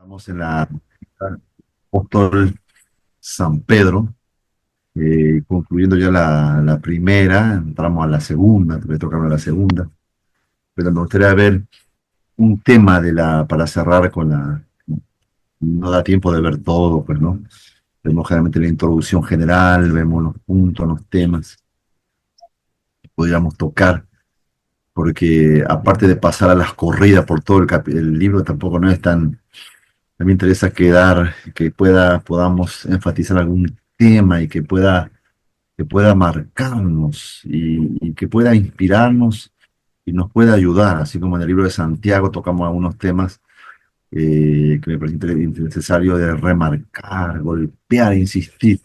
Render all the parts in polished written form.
Estamos en la apóstol San Pedro, concluyendo ya la primera, entramos a la segunda, me toca la segunda, pero me gustaría ver un tema para cerrar con no da tiempo de ver todo, pues, ¿no? Vemos generalmente la introducción general, vemos los puntos, los temas que podríamos tocar, porque aparte de pasar a las corridas por todo el libro, tampoco no es tan. Me interesa que podamos enfatizar algún tema y que pueda marcarnos y que pueda inspirarnos y nos pueda ayudar, así como en el libro de Santiago tocamos algunos temas que me parece necesario de remarcar, golpear, insistir.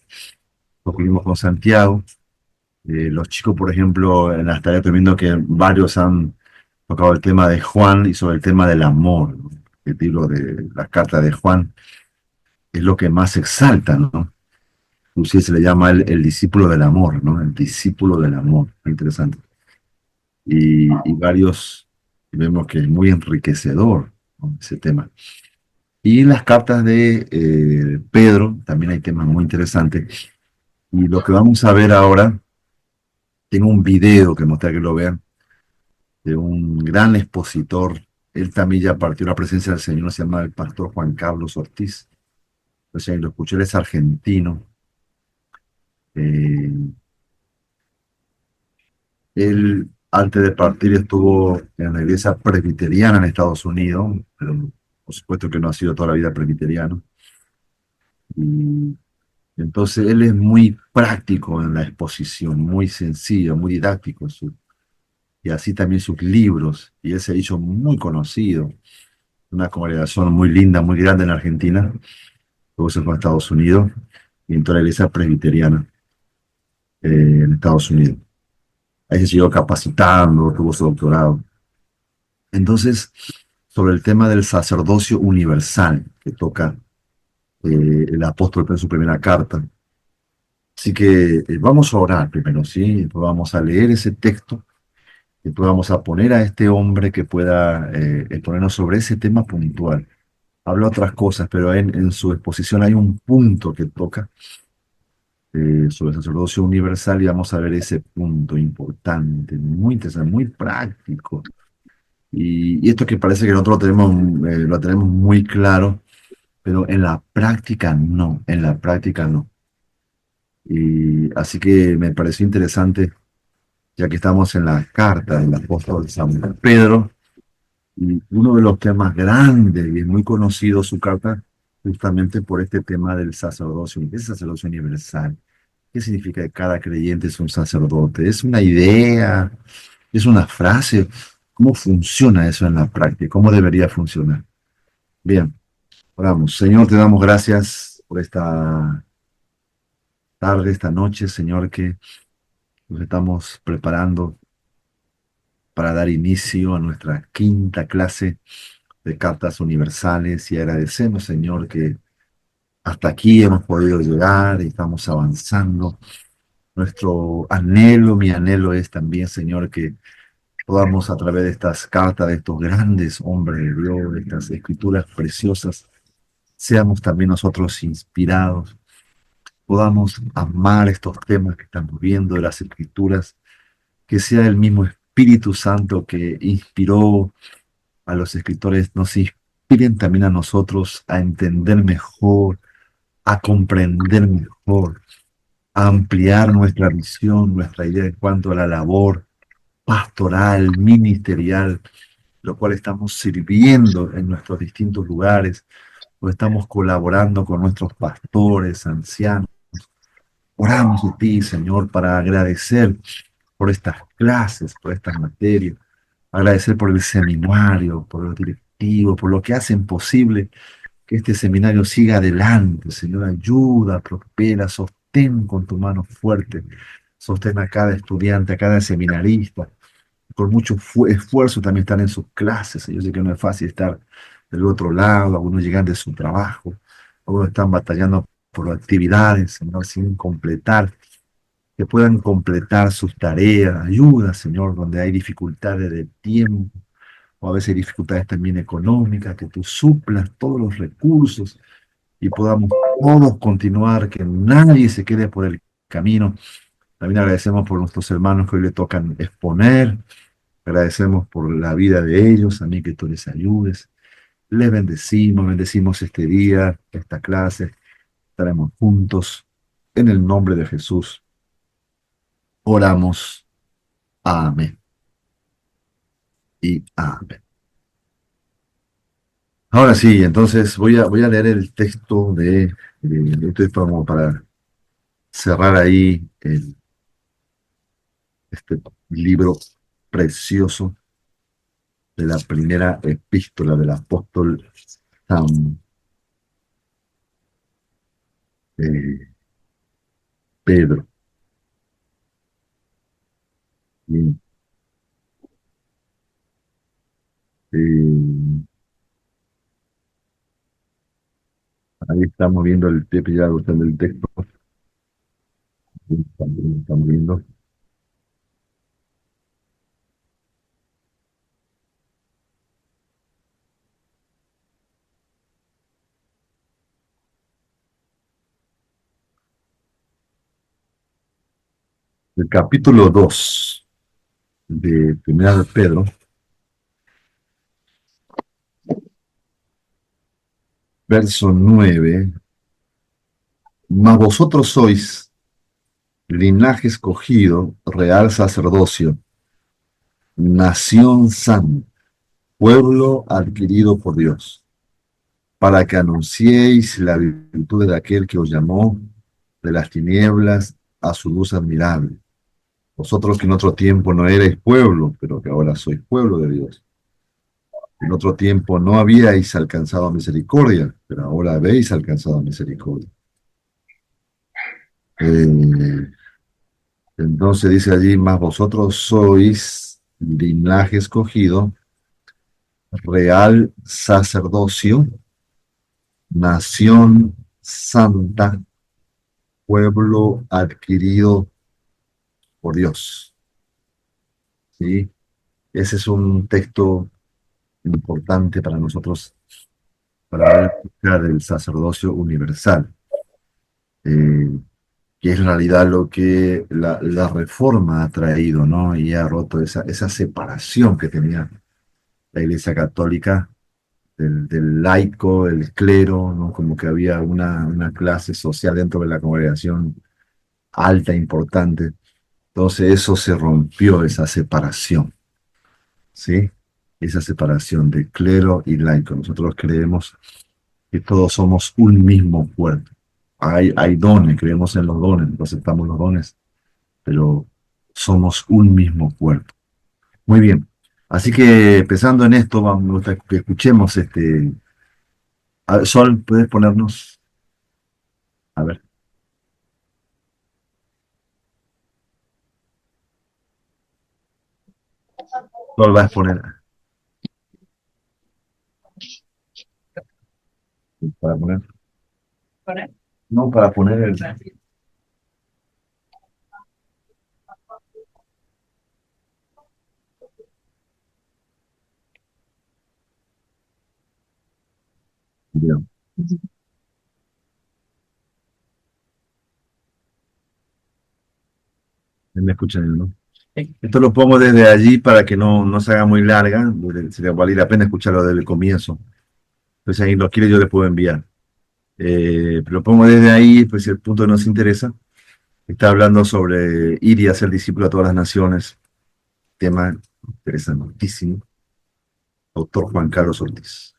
Lo que vimos con Santiago. Los chicos, por ejemplo, en las tareas estoy viendo que varios han tocado el tema de Juan y sobre el tema del amor, ¿no? El libro de la carta de Juan es lo que más exalta, ¿no? Inclusive se le llama el discípulo del amor, ¿no? El discípulo del amor. Muy interesante. Y varios vemos que es muy enriquecedor, ¿no? Ese tema. Y en las cartas de Pedro también hay temas muy interesantes. Y lo que vamos a ver ahora, tengo un video que me gustaría que lo vean, de un gran expositor. Él también ya partió la presencia del Señor, se llama el pastor Juan Carlos Ortiz. O sea, lo escuché, él es argentino. Eh, Él, antes de partir, estuvo en la iglesia presbiteriana en Estados Unidos, pero por supuesto que no ha sido toda la vida presbiteriano. Y entonces él es muy práctico en la exposición, muy sencillo, muy didáctico, y así también sus libros. Y él se ha hecho muy conocido. Una congregación muy linda, muy grande en Argentina, luego se fue a Estados Unidos, y entró a la iglesia presbiteriana en Estados Unidos. Ahí se siguió capacitando, tuvo su doctorado. Entonces, sobre el tema del sacerdocio universal que toca el apóstol en su primera carta. Así que vamos a orar primero, ¿sí? Después vamos a leer ese texto, después vamos a poner a este hombre que pueda exponernos sobre ese tema puntual. Habla otras cosas, pero en su exposición hay un punto que toca sobre el sacerdocio universal y vamos a ver ese punto importante, muy interesante, muy práctico. Y esto que parece que nosotros lo tenemos muy claro, pero en la práctica no, en la práctica no. Y así que me pareció interesante, ya que estamos en la carta del apóstol San Pedro, y uno de los temas grandes y es muy conocido su carta, justamente por este tema del sacerdocio. ¿Qué es sacerdocio universal? ¿Qué significa que cada creyente es un sacerdote? ¿Es una idea? ¿Es una frase? ¿Cómo funciona eso en la práctica? ¿Cómo debería funcionar? Bien, oramos. Señor, te damos gracias por esta tarde, esta noche, Señor, que nos estamos preparando para dar inicio a nuestra quinta clase de cartas universales y agradecemos, Señor, que hasta aquí hemos podido llegar y estamos avanzando. Nuestro anhelo, mi anhelo es también, Señor, que podamos a través de estas cartas, de estos grandes hombres de Dios, de estas escrituras preciosas, seamos también nosotros inspirados, podamos amar estos temas que estamos viendo de las escrituras, que sea el mismo Espíritu Santo que inspiró a los escritores, nos inspiren también a nosotros a entender mejor, a comprender mejor, a ampliar nuestra visión, nuestra idea en cuanto a la labor pastoral, ministerial, lo cual estamos sirviendo en nuestros distintos lugares, o estamos colaborando con nuestros pastores, ancianos. Oramos a ti, Señor, para agradecer por estas clases, por estas materias, agradecer por el seminario, por los directivos, por lo que hacen posible que este seminario siga adelante. Señor, ayuda, prospera, sostén con tu mano fuerte, sostén a cada estudiante, a cada seminarista. Por mucho esfuerzo también están en sus clases. Yo sé que no es fácil estar del otro lado, algunos llegan de su trabajo, algunos están batallando por actividades, Señor, sin completar, que puedan completar sus tareas. Ayuda, Señor, donde hay dificultades de tiempo. o a veces dificultades también económicas, que tú suplas todos los recursos y podamos todos continuar, que nadie se quede por el camino. También agradecemos por nuestros hermanos que hoy le tocan exponer, agradecemos por la vida de ellos, también que tú les ayudes. Les bendecimos, bendecimos este día, esta clase, estaremos juntos. En el nombre de Jesús, oramos. Amén y amén. Ahora sí, entonces voy a leer el texto esto es como para cerrar ahí este libro precioso de la primera epístola del apóstol San eh, Pedro. Bien, eh, ahí estamos viendo el texto, ya gustando el texto, estamos viendo el capítulo 2 de Primera de Pedro, verso 9. Mas vosotros sois linaje escogido, real sacerdocio, nación santa, pueblo adquirido por Dios, para que anunciéis la virtud de aquel que os llamó de las tinieblas a su luz admirable. Vosotros que en otro tiempo no erais pueblo, pero que ahora sois pueblo de Dios. En otro tiempo no habíais alcanzado misericordia, pero ahora habéis alcanzado misericordia. Eh, entonces dice allí, más vosotros sois linaje escogido, real sacerdocio, nación santa, pueblo adquirido por Dios. ¿Sí? Ese es un texto importante para nosotros para ver acerca del sacerdocio universal, eh, que es en realidad lo que la reforma ha traído, ¿no? Y ha roto esa separación que tenía la Iglesia Católica del laico, el clero, ¿no? Como que había una clase social dentro de la congregación alta, importante. Entonces eso se rompió, esa separación, ¿sí? Esa separación de clero y laico. Nosotros creemos que todos somos un mismo cuerpo. Hay dones, creemos en los dones, no aceptamos los dones, pero somos un mismo cuerpo. Muy bien. Así que pensando en esto, vamos a que escuchemos Sol, ¿puedes ponernos? A ver, Sol va a exponer. Para poner. No, para poner el. Bien, me escuchan, ¿no? Esto lo pongo desde allí para que no se haga muy larga, sería vale la pena escucharlo desde el comienzo. Entonces ahí lo quiere, yo le puedo enviar. Pero lo pongo desde ahí, pues si el punto nos interesa. Está hablando sobre ir y hacer discípulo a todas las naciones. Tema interesantísimo. Doctor Juan Carlos Ortiz.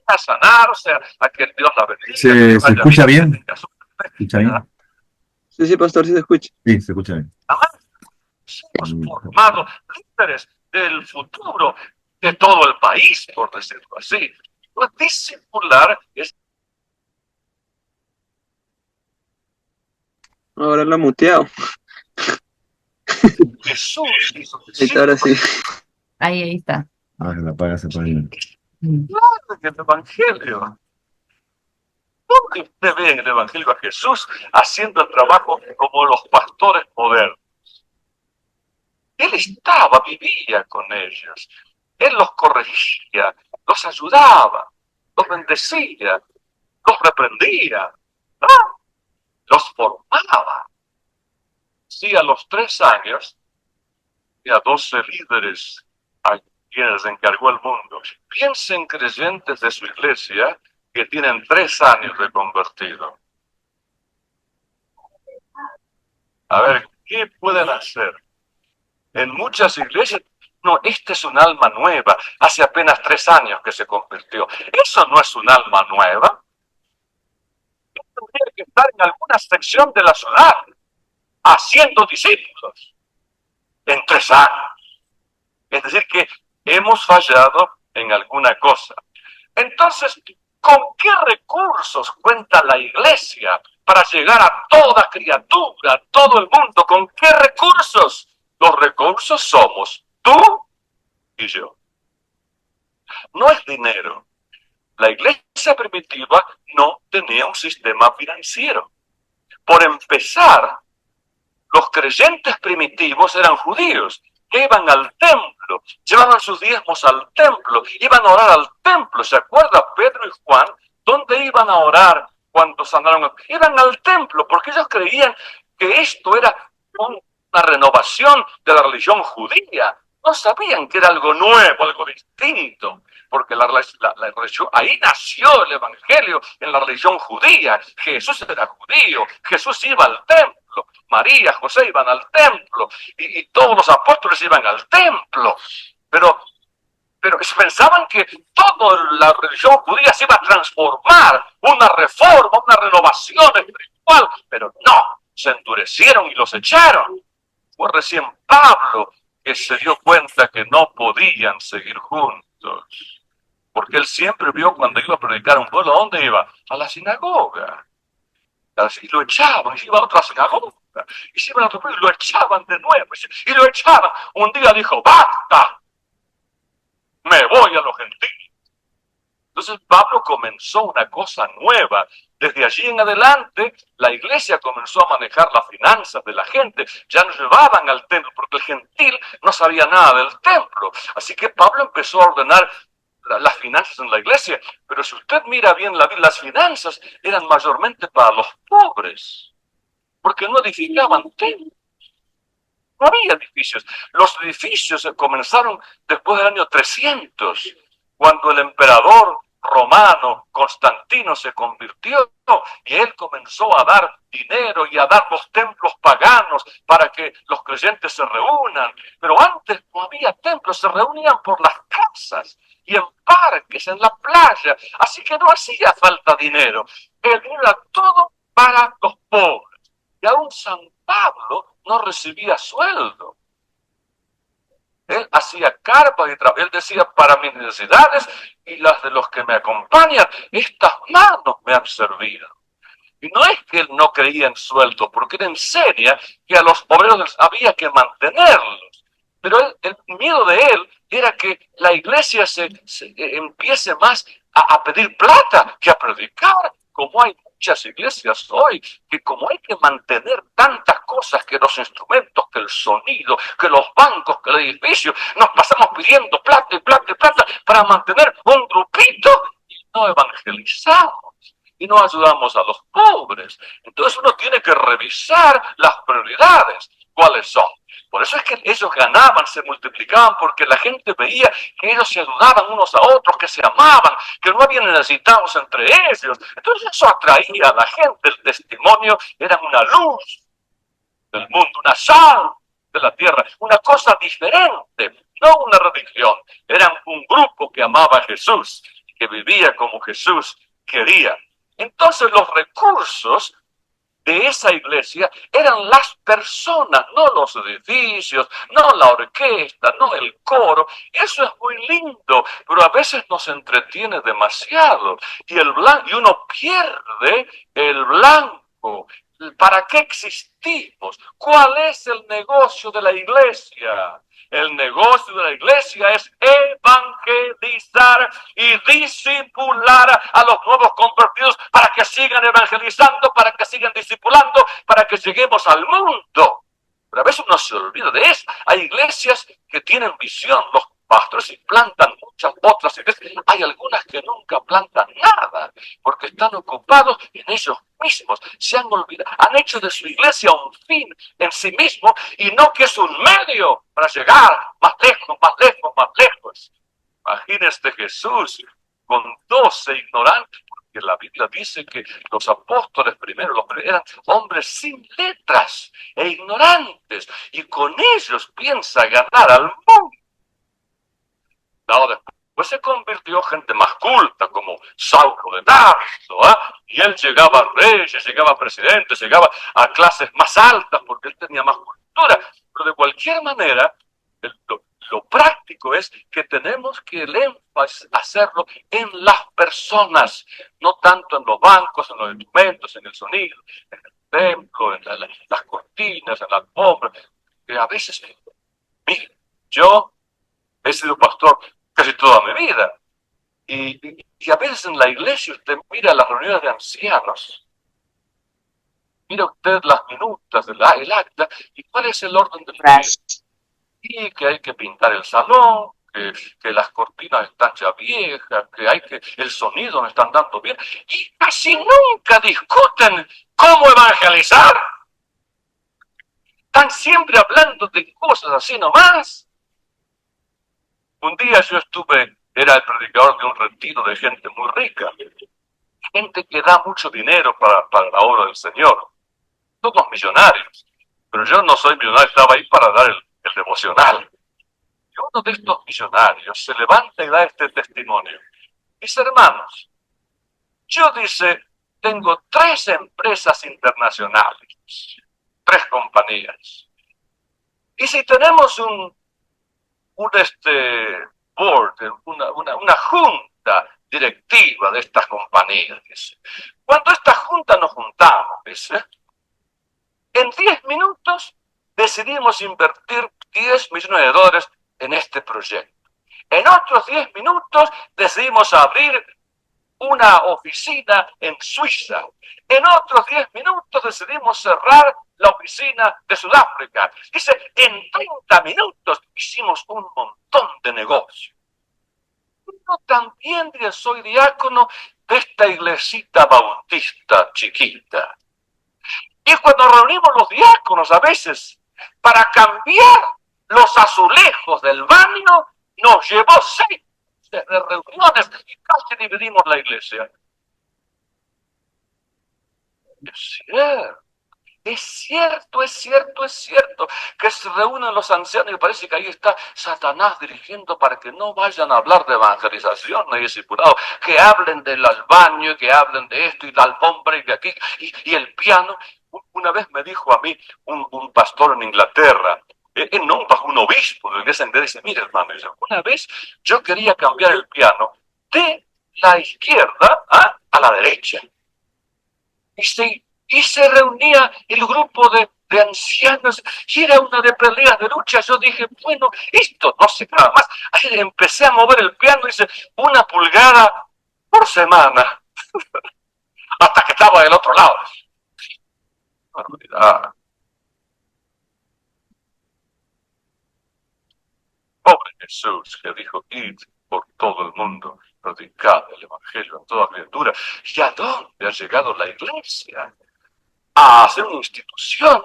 A sanar, o sea, a que Dios la bendiga. ¿Se escucha bien? ¿Se escucha bien? Sí, sí, pastor, sí se escucha. Sí, se escucha bien. Hemos formado líderes del futuro de todo el país, por decirlo así. Discipular es Ahora lo ha muteado. Jesús y sus Ahí está, ahora sí. Ahí está. Ah, que la apaga esa página. Mm. en el Evangelio. ¿Dónde usted ve en el Evangelio a Jesús haciendo el trabajo como los pastores modernos? Él vivía con ellos. Él los corregía, los ayudaba, los bendecía, los reprendía, ¿no? Los formaba. Sí, a los 3 años, y a 12 líderes a quienes encargó el mundo. Piensen creyentes de su iglesia que tienen 3 años de convertido. A ver, ¿qué pueden hacer? En muchas iglesias, no, esta es un alma nueva, hace apenas 3 años que se convirtió. Eso no es un alma nueva. Tendría que estar en alguna sección de la ciudad haciendo discípulos en 3 años. Es decir, que hemos fallado en alguna cosa. Entonces, ¿con qué recursos cuenta la iglesia para llegar a toda criatura, a todo el mundo? ¿Con qué recursos? Los recursos somos tú y yo. No es dinero. La iglesia primitiva no tenía un sistema financiero. Por empezar, los creyentes primitivos eran judíos que iban al templo, llevaban sus diezmos al templo, iban a orar al templo. ¿Se acuerda Pedro y Juan? ¿Dónde iban a orar cuando sanaron? Iban al templo porque ellos creían que esto era una renovación de la religión judía. No sabían que era algo nuevo, algo distinto, porque la religión, ahí nació el evangelio, en la religión judía. Jesús era judío, Jesús iba al templo, María, José iban al templo, y todos los apóstoles iban al templo, pero pensaban que toda la religión judía se iba a transformar, una reforma, una renovación espiritual, pero no, se endurecieron y los echaron. Fue recién Pablo que se dio cuenta que no podían seguir juntos, porque él siempre vio cuando iba a predicar a un pueblo, ¿a dónde iba? A la sinagoga. Y lo echaban, y se iba a otra sinagoga, y se iban a otro pueblo y lo echaban de nuevo, y lo echaban. Un día dijo, ¡basta! Me voy a los gentiles. Entonces Pablo comenzó una cosa nueva. Desde allí en adelante, la iglesia comenzó a manejar las finanzas de la gente. Ya no llevaban al templo, porque el gentil no sabía nada del templo. Así que Pablo empezó a ordenar las finanzas en la iglesia. Pero si usted mira bien las finanzas eran mayormente para los pobres, porque no edificaban templos. No había edificios. Los edificios comenzaron después del año 300, cuando el emperador romano Constantino se convirtió y él comenzó a dar dinero y a dar los templos paganos para que los creyentes se reúnan. Pero antes no había templos, se reunían por las casas y en parques, en la playa. Así que no hacía falta dinero. El dinero era todo para los pobres. Y aún San Pablo no recibía sueldo. Él hacía carpas y él decía, para mis necesidades y las de los que me acompañan, estas manos me han servido. Y no es que él no creía en sueldo, porque él enseña que a los obreros había que mantenerlos. Pero el miedo de él era que la iglesia se empiece más a pedir plata que a predicar, como hay muchas iglesias hoy, que como hay que mantener tantas cosas, que los instrumentos, que el sonido, que los bancos, que el edificio, nos pasamos pidiendo plata y plata y plata para mantener un grupito y no evangelizamos y no ayudamos a los pobres. Entonces uno tiene que revisar las prioridades, cuáles son. Por eso es que ellos ganaban, se multiplicaban, porque la gente veía que ellos se ayudaban unos a otros, que se amaban, que no había necesitados entre ellos. Entonces eso atraía a la gente. El testimonio era una luz del mundo, una sal de la tierra, una cosa diferente, no una religión. Eran un grupo que amaba a Jesús, que vivía como Jesús quería. Entonces los recursos de esa iglesia eran las personas, no los edificios, no la orquesta, no el coro. Eso es muy lindo, pero a veces nos entretiene demasiado y uno pierde el blanco. ¿Para qué existimos? ¿Cuál es el negocio de la iglesia? El negocio de la iglesia es evangelizar y discipular a los nuevos convertidos para que sigan evangelizando, para que sigan discipulando, para que lleguemos al mundo. Pero a veces uno se olvida de eso. Hay iglesias que tienen visión, los pastores y plantan muchas otras iglesias. Hay algunas que nunca plantan nada, porque están ocupados en ellos mismos. Se han olvidado, han hecho de su iglesia un fin en sí mismo y no que es un medio para llegar más lejos, más lejos, más lejos. Imagínese Jesús con 12 ignorantes, porque la Biblia dice que los apóstoles primero eran hombres sin letras e ignorantes, y con ellos piensa ganar al mundo. No, después se convirtió gente más culta, como Saulo de Tarso, y él llegaba a reyes, llegaba a presidentes, llegaba a clases más altas, porque él tenía más cultura. Pero de cualquier manera, lo práctico es que tenemos que el énfasis hacerlo en las personas, no tanto en los bancos, en los instrumentos, en el sonido, en el templo, en las cortinas, en la alfombra, que a veces, mire, yo he sido pastor casi toda mi vida, y a veces en la iglesia usted mira las reuniones de ancianos, mira usted las minutas, el acta, y cuál es el orden del día. Y que hay que pintar el salón, que las cortinas están ya viejas, el sonido no están dando bien, y casi nunca discuten cómo evangelizar. Están siempre hablando de cosas así nomás. Un día yo era el predicador de un retiro de gente muy rica, gente que da mucho dinero para la obra del Señor, todos millonarios, pero yo no soy millonario, estaba ahí para dar el devocional. Y uno de estos millonarios se levanta y da este testimonio. Dice, hermanos, yo tengo 3 empresas internacionales, 3 compañías. Y si tenemos un board, una junta directiva de estas compañías, dice, cuando esta junta nos juntamos, dice, en 10 minutos decidimos invertir $10 millones en este proyecto. En otros 10 minutos decidimos abrir una oficina en Suiza. En otros 10 minutos decidimos cerrar la oficina de Sudáfrica. Dice, en 30 minutos hicimos un montón de negocios. Yo también soy diácono de esta iglesita bautista chiquita. Y cuando reunimos los diáconos a veces para cambiar los azulejos del baño, nos llevó 6 de reuniones y casi dividimos la iglesia. Es cierto que se reúnen los ancianos y parece que ahí está Satanás dirigiendo para que no vayan a hablar de evangelización ni discipulado, que hablen del baño, que hablen de esto y la alfombra y de aquí y el piano. Una vez me dijo a mí un pastor en Inglaterra, no un obispo de la iglesia en dice, mire hermano, una vez yo quería cambiar el piano de la izquierda a la derecha. Y se reunía el grupo de ancianos y era una de peleas de lucha. Yo dije, bueno, esto no se nada más. Así empecé a mover el piano, dice, 1 pulgada por semana, hasta que estaba del otro lado. Barbaridad. Pobre Jesús, que dijo, id por todo el mundo, predicad el evangelio a toda criatura. ¿Y a dónde ha llegado la iglesia? A hacer una institución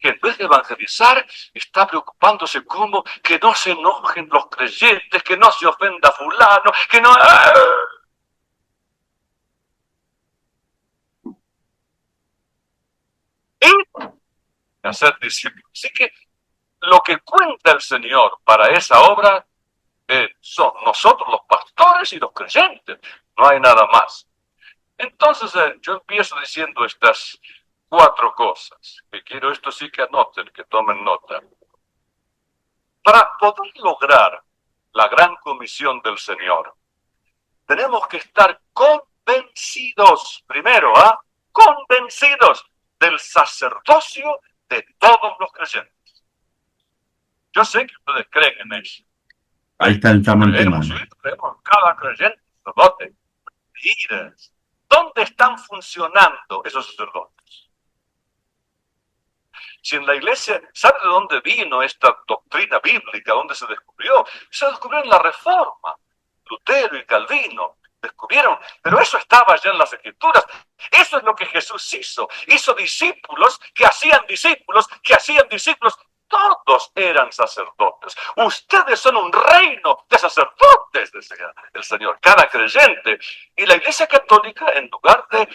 que en vez de evangelizar está preocupándose como que no se enojen los creyentes, que no se ofenda a fulano, que no... Y hacer discípulos. Así que lo que cuenta el Señor para esa obra son nosotros los pastores y los creyentes, no hay nada más. Entonces yo empiezo diciendo estas 4 cosas, que quiero esto sí que anoten, que tomen nota. Para poder lograr la gran comisión del Señor, tenemos que estar convencidos, primero, convencidos del sacerdocio de todos los creyentes. Yo sé que ustedes creen en eso. Ahí está el tema. Creemos cada creyente sacerdote. Mentiras. ¿Dónde están funcionando esos sacerdotes? Si en la iglesia, ¿sabe de dónde vino esta doctrina bíblica? ¿Dónde se descubrió? Se descubrió en la Reforma. Lutero y Calvino descubrieron, pero eso estaba ya en las Escrituras. Eso es lo que Jesús hizo. Hizo discípulos que hacían discípulos que hacían discípulos. Todos eran sacerdotes. Ustedes son un reino de sacerdotes, decía el Señor, cada creyente. Y la Iglesia Católica, en lugar de,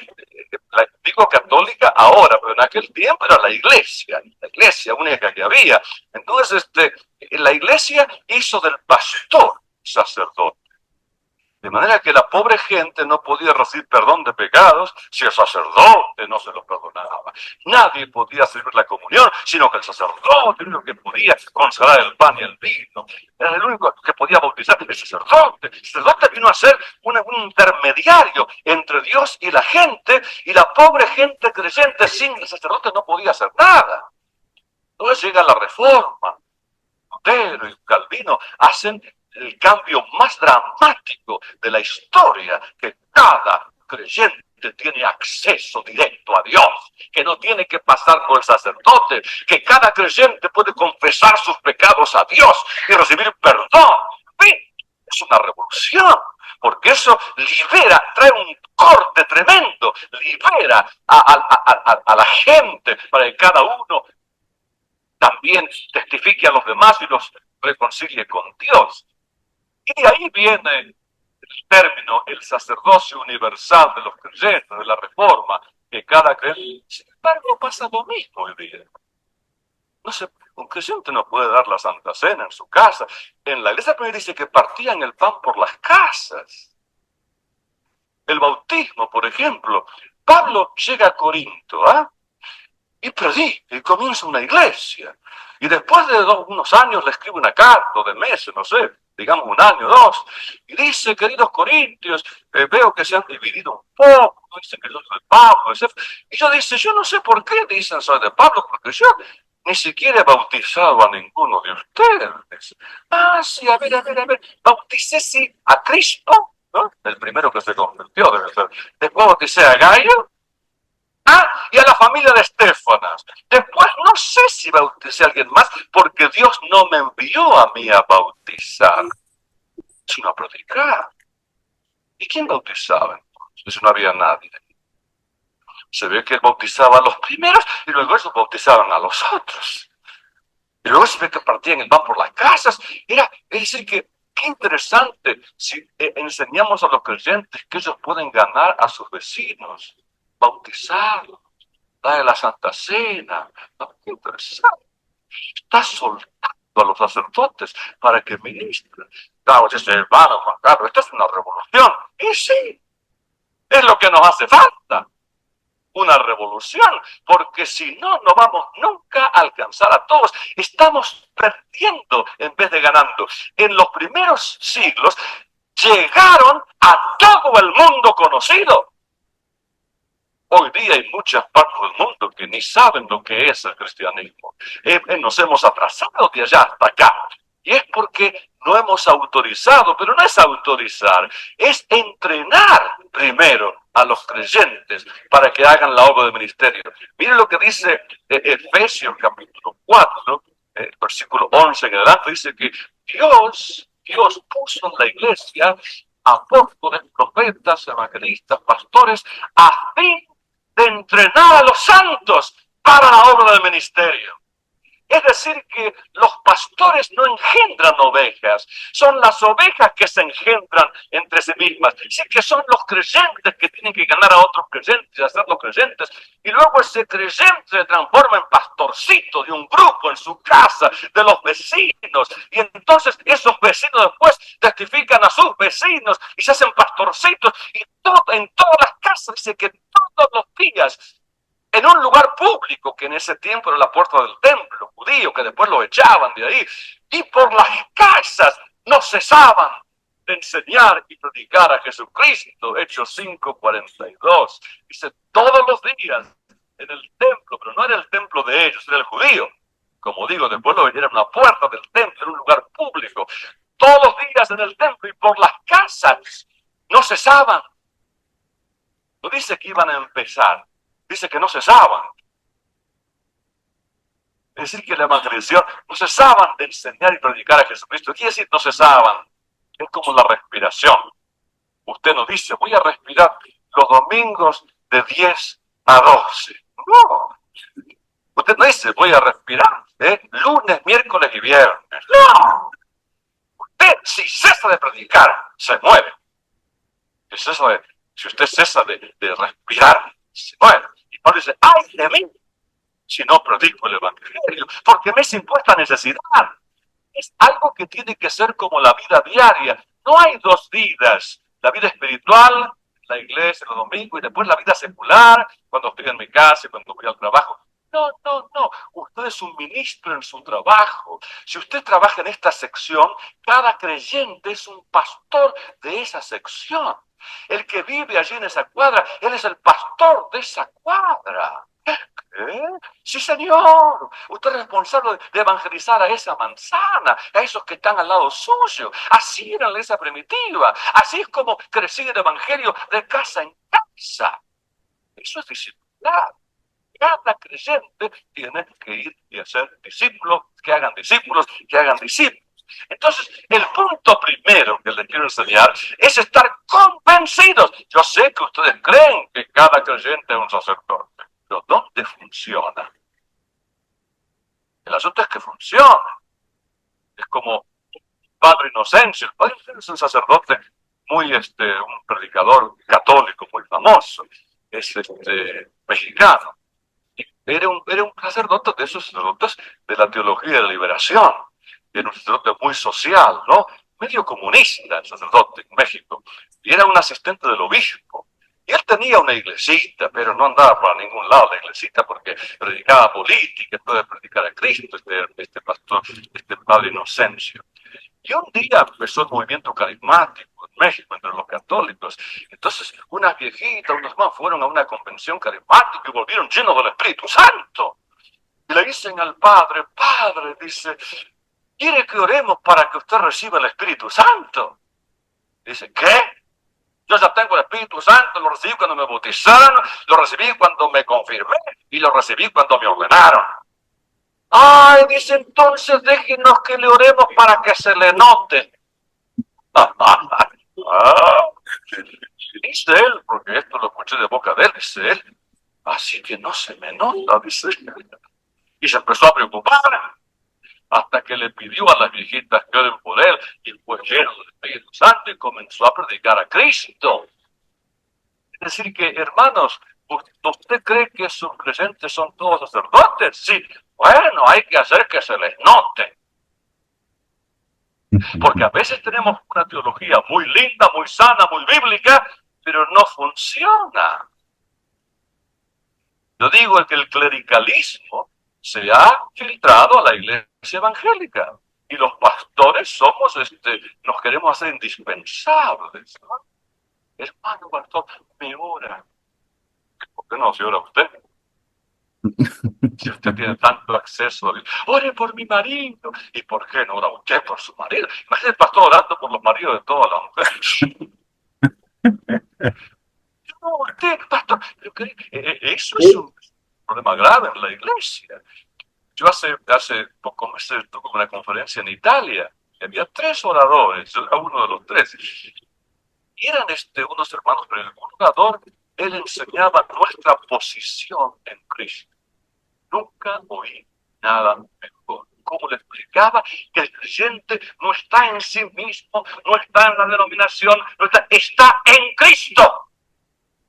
digo católica ahora, pero en aquel tiempo era la iglesia única que había. Entonces, la Iglesia hizo del pastor sacerdote. De manera que la pobre gente no podía recibir perdón de pecados si el sacerdote no se los perdonaba. Nadie podía servir la comunión, sino que el sacerdote era el único que podía consagrar el pan y el vino. Era el único que podía bautizar. El sacerdote vino a ser un intermediario entre Dios y la gente, y la pobre gente creyente sin el sacerdote no podía hacer nada. Entonces llega la Reforma. Lutero y Calvino hacen el cambio más dramático de la historia, que cada creyente tiene acceso directo a Dios, que no tiene que pasar por el sacerdote, que cada creyente puede confesar sus pecados a Dios y recibir perdón. Es una revolución, porque eso libera, trae un corte tremendo, libera a la gente para que cada uno también testifique a los demás y los reconcilie con Dios. Y de ahí viene el término, el sacerdocio universal de los creyentes, de la Reforma, que cada creyente. Sin embargo, pasa lo mismo hoy día. No sé, un creyente no puede dar la Santa Cena en su casa. En la iglesia primera dice que partían el pan por las casas. El bautismo, por ejemplo. Pablo llega a Corinto, y predica, y comienza una iglesia. Y después de unos años le escribe una carta, de meses, no sé, digamos un año, dos, y dice: queridos corintios, veo que se han dividido un poco, dicen que yo soy de Pablo, etc. Y yo dice: yo no sé por qué dicen soy de Pablo, porque yo ni siquiera he bautizado a ninguno de ustedes. Sí, a ver, bauticé sí a Cristo, ¿no? El primero que se convirtió debe ser. Después bauticé a Gallo, y a la familia de Estefanas. Después no sé si bauticé a alguien más, porque Dios no me envió a mí a bautizar, sino a predicar. ¿Y quién bautizaba entonces? No había nadie. Se ve que él bautizaba a los primeros y luego ellos bautizaban a los otros. Y luego se ve que partían el pan por las casas. Es decir, que qué interesante si enseñamos a los creyentes que ellos pueden ganar a sus vecinos, bautizarlos, darle la Santa Cena. No, qué interesante. Está soltando a los sacerdotes para que ministren. Claro, dice hermano Juan Carlos, esto es una revolución. Y sí, es lo que nos hace falta. Una revolución, porque si no, no vamos nunca a alcanzar a todos. Estamos perdiendo en vez de ganando. En los primeros siglos llegaron a todo el mundo conocido. Hoy día hay muchas partes del mundo que ni saben lo que es el cristianismo. Nos hemos atrasado de allá hasta acá. Y es porque no hemos autorizado, pero no es autorizar, es entrenar primero a los creyentes para que hagan la obra del ministerio. Miren lo que dice Efesios capítulo 4, versículo 11 en adelante, dice que Dios puso en la iglesia apóstoles, profetas, evangelistas, pastores, a fin de entrenar a los santos para la obra del ministerio. Es decir, que los pastores no engendran ovejas, son las ovejas que se engendran entre sí mismas. Sí que son los creyentes que tienen que ganar a otros creyentes y hacerlos creyentes. Y luego ese creyente se transforma en pastorcito de un grupo en su casa, de los vecinos. Y entonces esos vecinos después testifican a sus vecinos y se hacen pastorcitos. Y en todas las casas dice que todos los días, en un lugar público, que en ese tiempo era la puerta del templo judío, que después lo echaban de ahí, y por las casas no cesaban de enseñar y predicar a Jesucristo. Hechos 5:42. Dice, todos los días en el templo, pero no era el templo de ellos, era el judío. Como digo, después lo era una puerta del templo, en un lugar público. Todos los días en el templo y por las casas no cesaban. No dice que iban a empezar. Dice que no cesaban. Es decir, que la evangelización no cesaban de enseñar y predicar a Jesucristo. Quiere decir, no cesaban. Es como la respiración. Usted no dice, voy a respirar los domingos de 10 a 12. No. Usted no dice, voy a respirar lunes, miércoles y viernes. No. Usted, si cesa de predicar, se muere. Si usted cesa de respirar, se muere. Y Pablo dice, ¡ay de mí! Si no predico el evangelio, porque me es impuesta necesidad. Es algo que tiene que ser como la vida diaria. No hay dos vidas. La vida espiritual, la iglesia, los domingos, y después la vida secular, cuando estoy en mi casa, cuando voy al trabajo. No, no, no. Usted es un ministro en su trabajo. Si usted trabaja en esta sección, cada creyente es un pastor de esa sección. El que vive allí en esa cuadra, él es el pastor de esa cuadra. ¿Eh? Sí, señor. Usted es responsable de evangelizar a esa manzana, a esos que están al lado suyo. Así era la iglesia primitiva. Así es como crecía el evangelio de casa en casa. Eso es discipular. Cada creyente tiene que ir y hacer discípulos, que hagan discípulos, que hagan discípulos. Entonces, el punto primero que les quiero enseñar es estar convencidos. Yo sé que ustedes creen que cada creyente es un sacerdote, pero ¿dónde funciona? El asunto es que funciona. Es como Padre Inocencio. El Padre Inocencio es un sacerdote muy, un predicador católico muy famoso. Es mexicano. Era un sacerdote de esos sacerdotes de la teología de la liberación. Era un sacerdote muy social, ¿no? Medio comunista el sacerdote en México. Y era un asistente del obispo. Y él tenía una iglesita, pero no andaba para ningún lado la iglesita porque predicaba política, puede predicar a Cristo, este pastor, este Padre Inocencio. Y un día empezó el movimiento carismático en México entre los católicos. Entonces, unas viejitas, unos más, fueron a una convención carismática y volvieron llenos del Espíritu Santo. Y le dicen al padre, padre, dice, ¿quiere que oremos para que usted reciba el Espíritu Santo? Dice, ¿qué? Yo ya tengo el Espíritu Santo, lo recibí cuando me bautizaron, lo recibí cuando me confirmé y lo recibí cuando me ordenaron. Ay, dice, entonces déjenos que le oremos para que se le note. Dice él, porque esto lo escuché de boca de él, dice él, así que no se me nota, dice él. Y se empezó a preocupar hasta que le pidió a las viejitas que oren por él y fue lleno del Espíritu Santo y comenzó a predicar a Cristo. Es decir que, hermanos, ¿usted cree que sus creyentes son todos sacerdotes? Sí. Bueno, hay que hacer que se les note. Porque a veces tenemos una teología muy linda, muy sana, muy bíblica, pero no funciona. Yo digo que el clericalismo se ha filtrado a la iglesia evangélica y los pastores somos, nos queremos hacer indispensables, ¿no? Hermano pastor, me ora. ¿Por qué no se ora usted? Si usted tiene tanto acceso, ore por mi marido. ¿Y por qué no ora usted por su marido? Imagínate el pastor orando por los maridos de todas las mujeres. No, usted, pastor, eso es un problema grave en la iglesia. Yo hace pocos meses tuve una conferencia en Italia y había 3 oradores, yo era uno de los 3. Y eran unos hermanos, pero el orador, él enseñaba nuestra posición en Cristo. Nunca oí nada mejor. Cómo le explicaba que el creyente no está en sí mismo, no está en la denominación, está en Cristo.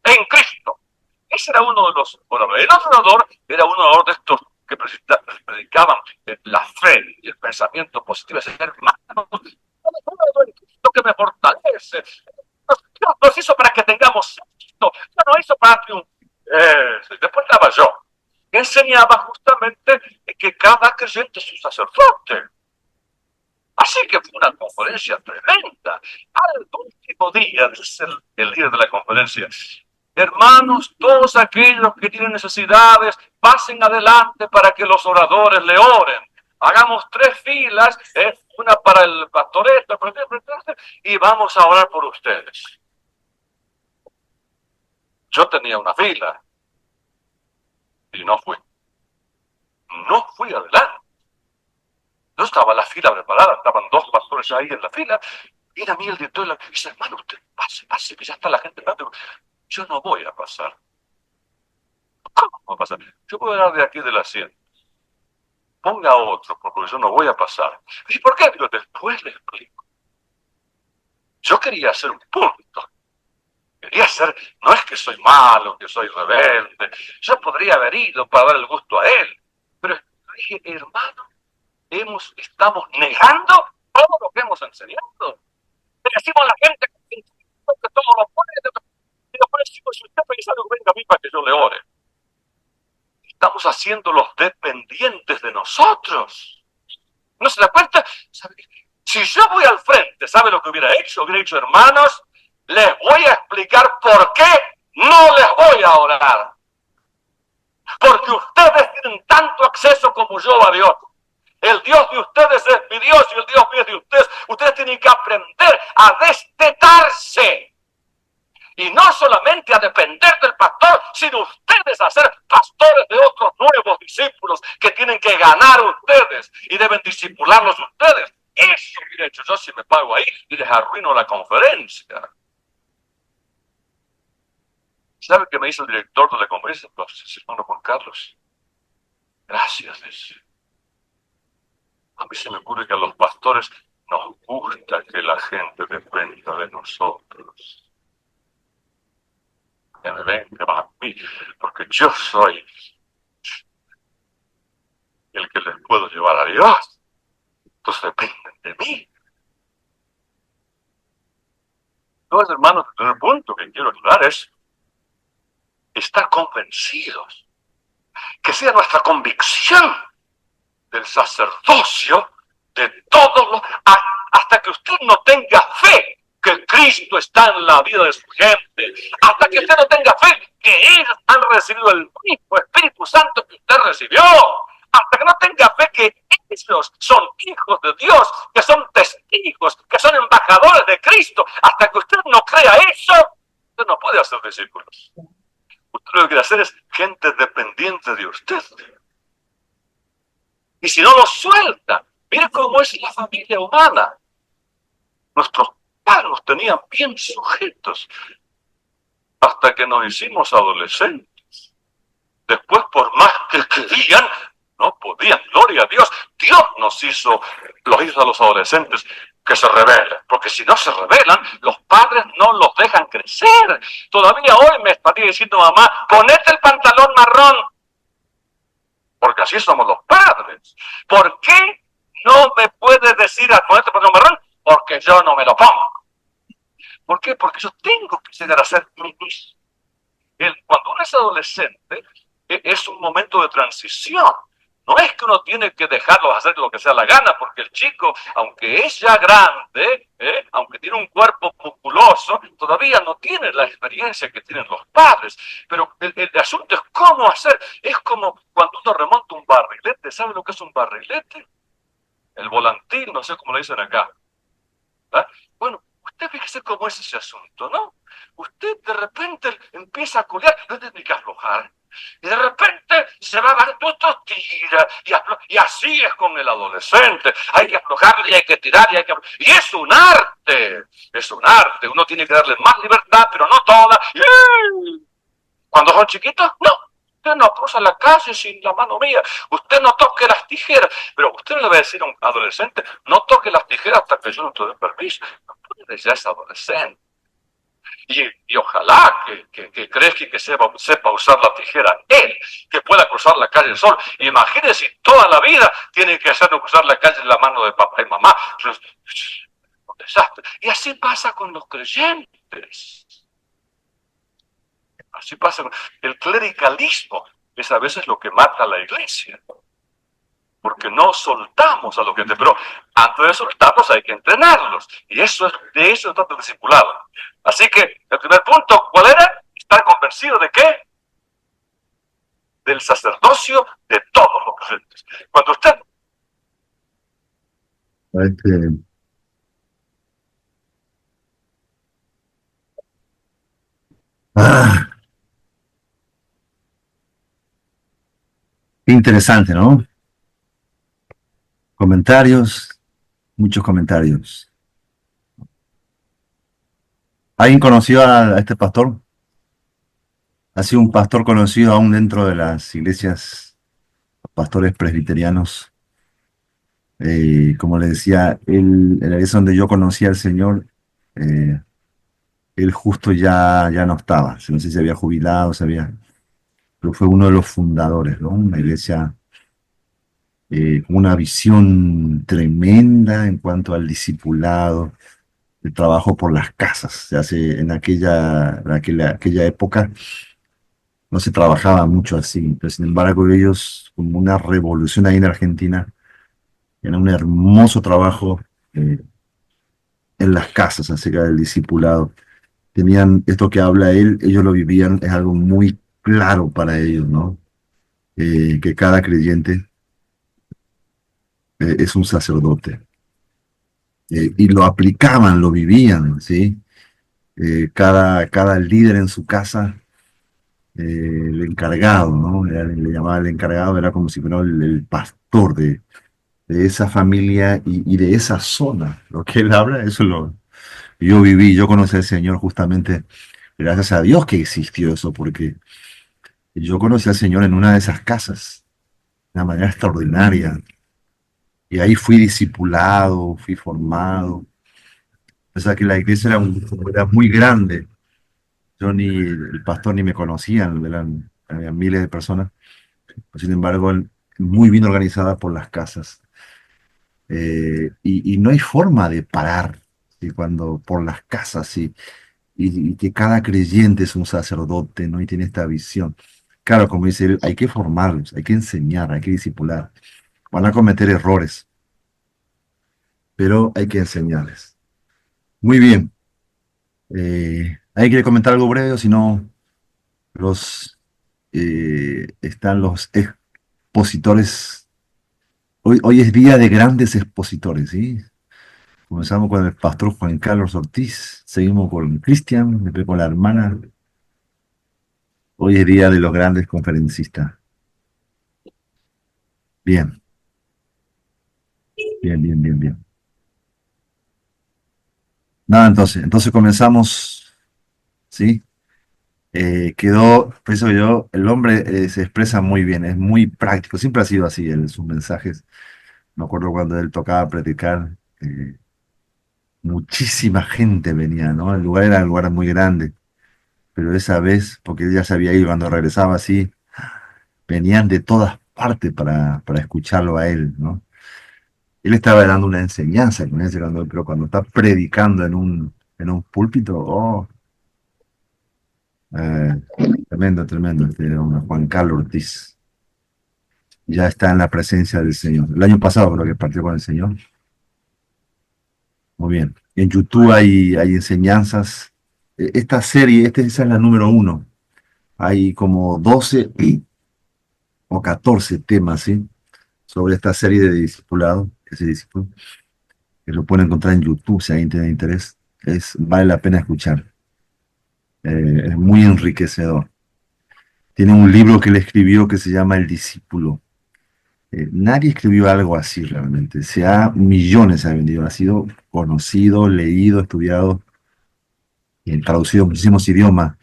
En Cristo. Ese era uno de los oradores. El otro orador era un orador de estos que predicaban la fe y el pensamiento positivo. Hermano, lo que me fortalece. Dios nos hizo para que tengamos esto. Dios nos hizo para triunfar. Después estaba yo, que enseñaba justamente que cada creyente es un sacerdote. Así que fue una conferencia tremenda. Al último día, dice el líder de la conferencia, hermanos, todos aquellos que tienen necesidades, pasen adelante para que los oradores le oren. Hagamos 3 filas, una para el pastoreto, y vamos a orar por ustedes. Yo tenía una fila y no fui. no fui adelante. No estaba la fila preparada, estaban dos pastores ahí en la fila. Viene a mí el director y dice, hermano, usted pase, que ya está la gente esperando. Yo no voy a pasar. ¿Cómo no va a pasar? Yo voy a hablar de aquí del asiento. Ponga otro, porque yo no voy a pasar. ¿Y por qué? Digo, después le explico. Yo quería hacer un punto. Quería ser, no es que soy malo, que soy rebelde. Yo podría haber ido para dar el gusto a él. Pero dije, hermano, estamos negando todo lo que hemos enseñado. Le decimos a la gente que todo lo puede. Y después decimos, si usted piensa algo, venga a mí para que yo le ore. Estamos haciéndolos dependientes de nosotros. ¿No se da cuenta? Si yo voy al frente, ¿sabe lo que hubiera hecho? Hubiera dicho, hermanos, les voy a explicar por qué no les voy a orar. Porque ustedes tienen tanto acceso como yo a Dios. El Dios de ustedes es mi Dios y el Dios mío es de ustedes. Ustedes tienen que aprender a destetarse. Y no solamente a depender del pastor, sino ustedes a ser pastores de otros nuevos discípulos que tienen que ganar ustedes y deben discipularlos ustedes. Eso hubiera hecho yo si me pago ahí y les arruino la conferencia. ¿Sabe qué me dice el director de la conferencia? Pues, hermano Juan Carlos, gracias, dice. A mí se me ocurre que a los pastores nos gusta que la gente dependa de nosotros. Que me venga a mí, porque yo soy el que les puedo llevar a Dios. Entonces dependen de mí. Entonces, hermanos, el primer punto que quiero aclarar es estar convencidos, que sea nuestra convicción del sacerdocio de todos los, hasta que usted no tenga fe que Cristo está en la vida de su gente, hasta que usted no tenga fe que ellos han recibido el mismo Espíritu Santo que usted recibió, hasta que no tenga fe que ellos son hijos de Dios, que son testigos, que son embajadores de Cristo, hasta que usted no crea eso, usted no puede hacer discípulos. Usted lo que quiere hacer es gente dependiente de usted. Y si no lo suelta, mire cómo es la familia humana. Nuestros padres nos tenían bien sujetos hasta que nos hicimos adolescentes. Después, por más que querían, no podían. Gloria a Dios. Dios nos hizo, los hizo a los adolescentes que se rebelen. Porque si no se rebelan, los padres no los dejan crecer. Todavía hoy me estaría diciendo mamá, ponete el pantalón marrón. Porque así somos los padres. ¿Por qué no me puedes decir a ponerte el pantalón marrón? Porque yo no me lo pongo. ¿Por qué? Porque yo tengo que llegar a ser mi mismo. Cuando uno es adolescente, es un momento de transición. No es que uno tiene que dejarlos hacer lo que sea la gana, porque el chico, aunque es ya grande, aunque tiene un cuerpo musculoso, todavía no tiene la experiencia que tienen los padres. Pero el asunto es cómo hacer. Es como cuando uno remonta un barrilete. ¿Sabe lo que es un barrilete? El volantín, no sé cómo le dicen acá. ¿Ah? Bueno, usted fíjese cómo es ese asunto, ¿no? Usted de repente empieza a colear, no tiene que aflojar. Y de repente se va a dar, todo tira, y así es con el adolescente. Hay que aflojarle, y hay que tirar, y es un arte. Es un arte. Uno tiene que darle más libertad, pero no toda. Cuando son chiquitos, no. Usted no cruza la calle sin la mano mía. Usted no toque las tijeras. Pero usted le va a decir a un adolescente, no toque las tijeras hasta que yo no te dé permiso. No, ya es adolescente. Y ojalá que crezca y que sepa usar la tijera él, que pueda cruzar la calle solo. Imagínese si toda la vida tiene que hacerlo cruzar la calle en la mano de papá y mamá. Un desastre. Y así pasa con los creyentes. Así pasa. El clericalismo es a veces lo que mata a la iglesia. Porque no soltamos a los que pero antes de soltarlos hay que entrenarlos. Y eso es, de eso se trata el discipulado. Así que el primer punto, ¿cuál era? Estar convencido de qué? Del sacerdocio de todos los creyentes. Cuando usted... Este, ah, Qué interesante, ¿no? Comentarios, muchos comentarios. ¿Alguien conoció a este pastor? Ha sido un pastor conocido aún dentro de las iglesias, pastores presbiterianos. Como le decía, él, en la iglesia donde yo conocí al Señor, eh, él justo ya no estaba. No sé si se había jubilado, pero fue uno de los fundadores, ¿no? Una iglesia con una visión tremenda en cuanto al discipulado, el trabajo por las casas. Se hace en aquella época no se trabajaba mucho así, pero sin embargo ellos, como una revolución ahí en Argentina, era un hermoso trabajo en las casas acerca del discipulado. Tenían esto que habla él, ellos lo vivían, es algo muy claro para ellos, ¿no? Que cada creyente es un sacerdote. Y lo aplicaban, lo vivían, ¿sí? Cada líder en su casa, el encargado, ¿no? Le llamaba el encargado, era como si fuera el pastor de esa familia y de esa zona. Lo que él habla, yo viví, yo conocí al Señor justamente, gracias a Dios que existió eso, porque yo conocí al Señor en una de esas casas, de una manera extraordinaria, y ahí fui discipulado, fui formado. O sea que la iglesia era muy grande. Yo ni, el pastor ni me conocían, había miles de personas. Sin embargo, muy bien organizada por las casas. Y no hay forma de parar, ¿sí? Cuando por las casas, ¿sí? Y que cada creyente es un sacerdote, ¿no? Y tiene esta visión. Claro, como dice él, hay que formarlos, hay que enseñar, hay que discipular. Van a cometer errores, pero hay que enseñarles. Muy bien. ¿Alguien quiere comentar algo breve? O si no, están los expositores. Hoy es día de grandes expositores, ¿sí? Comenzamos con el pastor Juan Carlos Ortiz, seguimos con Cristian, después con la hermana. Hoy es día de los grandes conferencistas. Bien, bien, bien, bien, bien. Nada, entonces comenzamos, ¿sí? Pienso yo, el hombre se expresa muy bien, es muy práctico, siempre ha sido así sus mensajes. Me acuerdo cuando él tocaba predicar, muchísima gente venía, ¿no? El lugar era un lugar muy grande, pero esa vez, porque él ya se había ido, cuando regresaba así, venían de todas partes para escucharlo a él, ¿no? Él estaba dando una enseñanza, pero cuando está predicando en un púlpito, eh, tremendo, tremendo, este era Juan Carlos Ortiz. Ya está en la presencia del Señor. El año pasado creo que partió con el Señor. Muy bien. En YouTube hay enseñanzas. Esta serie, esa es la número 1. Hay como 12 o 14 temas, ¿sí? Sobre esta serie de discipulado, ese discípulo, que lo pueden encontrar en YouTube si alguien tiene interés. Vale la pena escuchar. Es muy enriquecedor. Tiene un libro que él escribió que se llama El Discípulo. Nadie escribió algo así realmente. Millones se ha vendido. Ha sido conocido, leído, estudiado y traducido a muchísimos idiomas.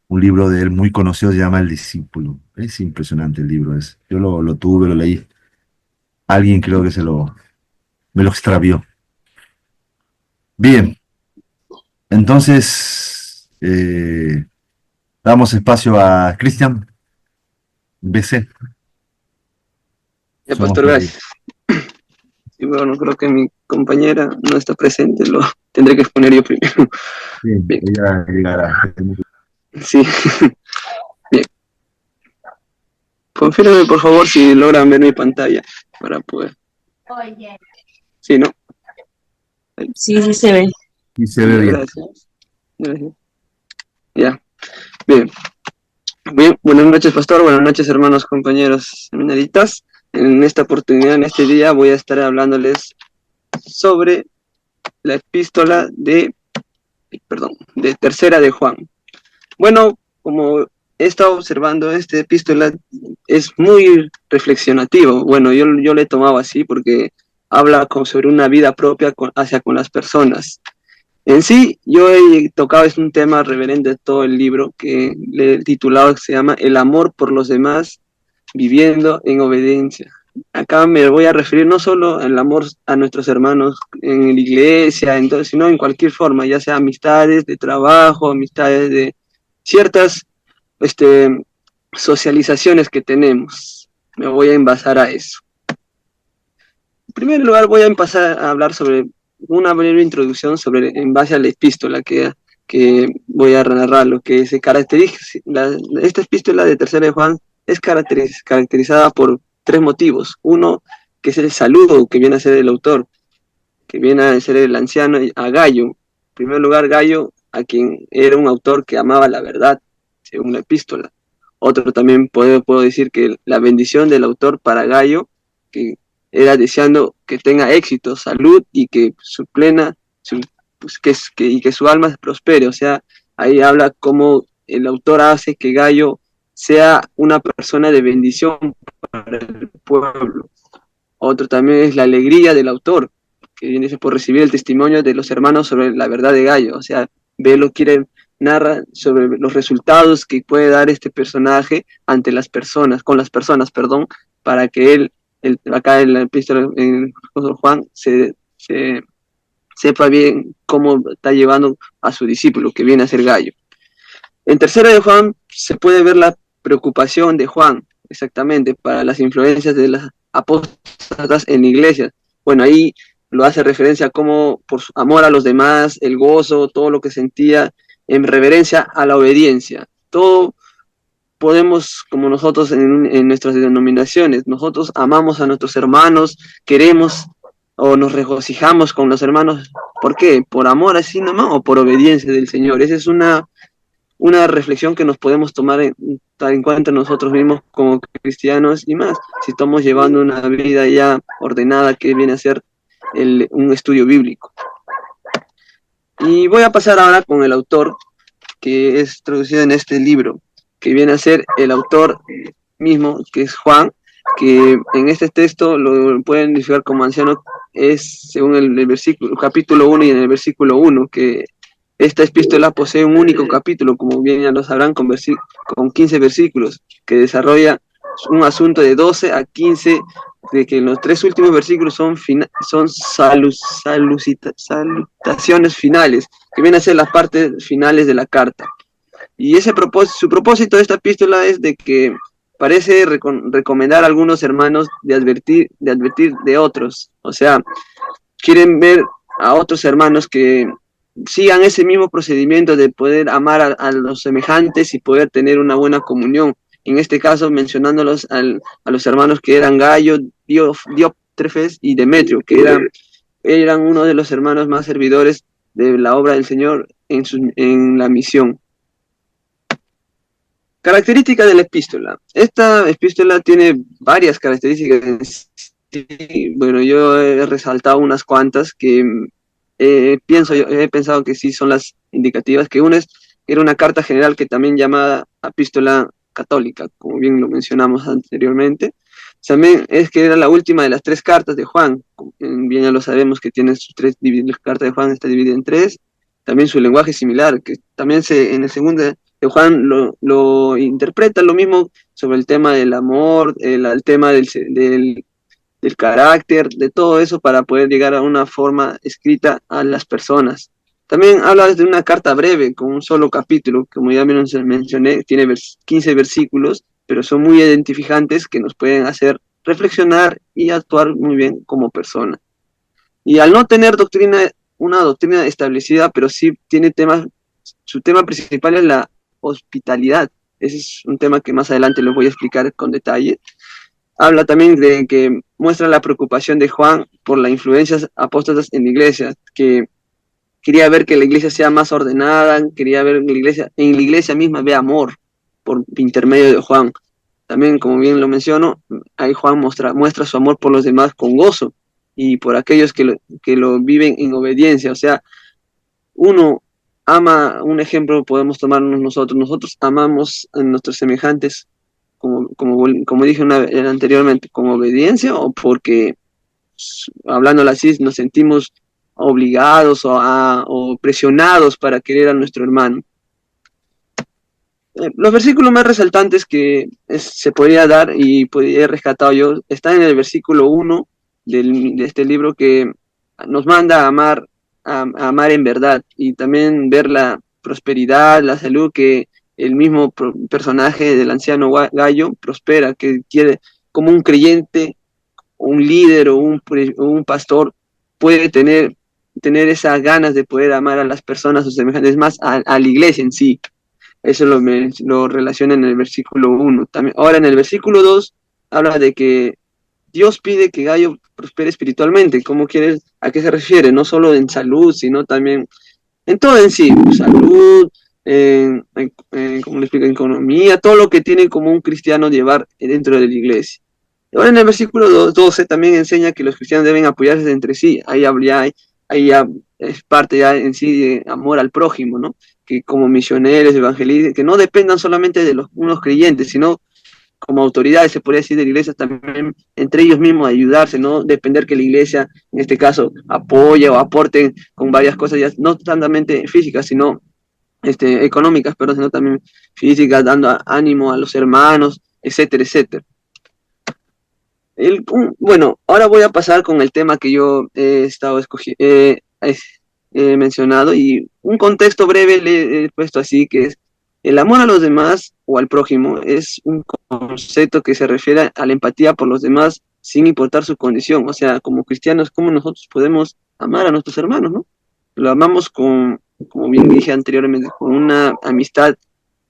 Un libro de él muy conocido se llama El Discípulo. Es impresionante el libro ese. Yo lo tuve, lo leí. Alguien creo que me lo extravió. Bien, entonces damos espacio a Cristian BC. Ya, Somos pastor, todo oídos. gracias. Y bueno, creo que mi compañera no está presente, lo tendré que exponer yo primero. Bien, Bien, ella llegará. sí. Bien, confírame por favor si logran ver mi pantalla para poder. Sí, ¿no? Ahí. Sí, sí se ve. Y se ve Ya, bien. gracias. Gracias. Ya, bien. Bien, buenas noches, pastor. Buenas noches, hermanos, compañeros, seminaritas. En esta oportunidad, en este día, voy a estar hablándoles sobre la epístola de Tercera de Juan. Bueno, como he estado observando esta epístola, es muy reflexionativo. Bueno, yo lo he tomado así porque habla sobre una vida propia hacia con las personas. En sí, yo he tocado es un tema reverente de todo el libro que le he titulado, que se llama El amor por los demás, viviendo en obediencia. Acá me voy a referir no solo al amor a nuestros hermanos en la iglesia, entonces, sino en cualquier forma, ya sea amistades de trabajo, amistades de ciertas socializaciones que tenemos. Me voy a envasar a eso. En primer lugar, voy a empezar a hablar sobre una breve introducción sobre, en base a la epístola que voy a narrar, lo que se caracteriza. Esta epístola de Tercera de Juan es caracterizada por tres motivos. Uno, que es el saludo que viene a ser el autor, que viene a ser el anciano, a Gayo. En primer lugar, Gayo, a quien era un autor que amaba la verdad, según la epístola. Otro también puedo decir que la bendición del autor para Gayo, que era deseando que tenga éxito, salud y que su plena, pues, y que su alma prospere. O sea, ahí habla cómo el autor hace que Gayo sea una persona de bendición para el pueblo. Otro también es la alegría del autor, que viene por recibir el testimonio de los hermanos sobre la verdad de Gallo. O sea, narra sobre los resultados que puede dar este personaje ante las personas, con las personas, perdón, para que acá en la epístola en Juan sepa bien cómo está llevando a su discípulo, que viene a ser Gallo. En Tercera de Juan se puede ver la preocupación de Juan, exactamente, para las influencias de las apóstolas en la iglesia. Bueno, ahí lo hace referencia a cómo por su amor a los demás, el gozo, todo lo que sentía en reverencia a la obediencia. Todo podemos, como nosotros en nuestras denominaciones, nosotros amamos a nuestros hermanos, queremos o nos regocijamos con los hermanos. ¿Por qué? ¿Por amor así nomás o por obediencia del Señor? Esa es una reflexión que nos podemos tomar en cuenta nosotros mismos como cristianos y más, si estamos llevando una vida ya ordenada que viene a ser un estudio bíblico. Y voy a pasar ahora con el autor que es traducido en este libro, que viene a ser el autor mismo, que es Juan, que en este texto lo pueden identificar como anciano, es según el versículo, capítulo 1 y en el versículo 1, que esta epístola posee un único capítulo, como bien ya lo sabrán, con 15 versículos, que desarrolla un asunto de 12 a 15, de que los tres últimos versículos son salutaciones finales, que vienen a ser las partes finales de la carta. Y su propósito de esta epístola es de que parece recomendar a algunos hermanos de advertir de otros. O sea, quieren ver a otros hermanos que sigan ese mismo procedimiento de poder amar a los semejantes y poder tener una buena comunión. En este caso, mencionándolos a los hermanos que eran Gayo, Diótrefes y Demetrio, que eran uno de los hermanos más servidores de la obra del Señor en la misión. Características de la epístola. Esta epístola tiene varias características. Bueno, yo he resaltado unas cuantas que he pensado que sí son las indicativas, que una era una carta general que también llamada epístola católica, como bien lo mencionamos anteriormente. También es que era la última de las tres cartas de Juan, bien ya lo sabemos que tiene sus tres, la carta de Juan está dividida en tres, también su lenguaje es similar, que también en el segundo de Juan lo interpreta lo mismo sobre el tema del amor, el tema del carácter, de todo eso para poder llegar a una forma escrita a las personas. También habla de una carta breve, con un solo capítulo, como ya mencioné, tiene 15 versículos, pero son muy identificantes que nos pueden hacer reflexionar y actuar muy bien como persona. Y al no tener una doctrina establecida, pero sí tiene su tema principal es la hospitalidad. Ese es un tema que más adelante les voy a explicar con detalle. Habla también de que muestra la preocupación de Juan por las influencias apóstolas en la iglesia, que quería ver que la iglesia sea más ordenada, quería ver que en la iglesia misma ve amor por intermedio de Juan. También, como bien lo menciono, ahí Juan muestra su amor por los demás con gozo y por aquellos que lo viven en obediencia. O sea, uno ama, un ejemplo podemos tomarnos nosotros. Nosotros amamos a nuestros semejantes, como dije anteriormente, como obediencia o porque, hablándolo así, nos sentimos obligados o presionados para querer a nuestro hermano. Los versículos más resaltantes que se podría dar y he rescatado yo están en el versículo 1 de este libro, que nos manda a amar en verdad, y también ver la prosperidad, la salud que el mismo personaje del anciano Gallo prospera, que quiere, como un creyente, un líder o un pastor puede tener esas ganas de poder amar a las personas o semejantes, más a la iglesia en sí. Eso lo relaciona en el versículo 1. También, ahora en el versículo 2 habla de que Dios pide que Gallo prospere espiritualmente. ¿Cómo quieres? ¿A qué se refiere? No solo en salud, sino también en todo en sí. Salud, ¿cómo le explico? Economía, todo lo que tiene como un cristiano llevar dentro de la iglesia. Ahora en el versículo 12 también enseña que los cristianos deben apoyarse entre sí. Ahí ya es parte ya en sí de amor al prójimo, ¿no? Que como misioneros, evangelistas, que no dependan solamente de unos creyentes, sino como autoridades, se podría decir, de la iglesia, también entre ellos mismos ayudarse, no depender que la iglesia, en este caso, apoye o aporte con varias cosas, ya no solamente físicas, sino económicas, pero sino también físicas, dando ánimo a los hermanos, etcétera, etcétera. Bueno, ahora voy a pasar con el tema que yo he estado mencionado, y un contexto breve le he puesto así, que es: el amor a los demás o al prójimo es un concepto que se refiere a la empatía por los demás sin importar su condición. O sea, como cristianos, ¿cómo nosotros podemos amar a nuestros hermanos, no? Lo amamos como bien dije anteriormente, con una amistad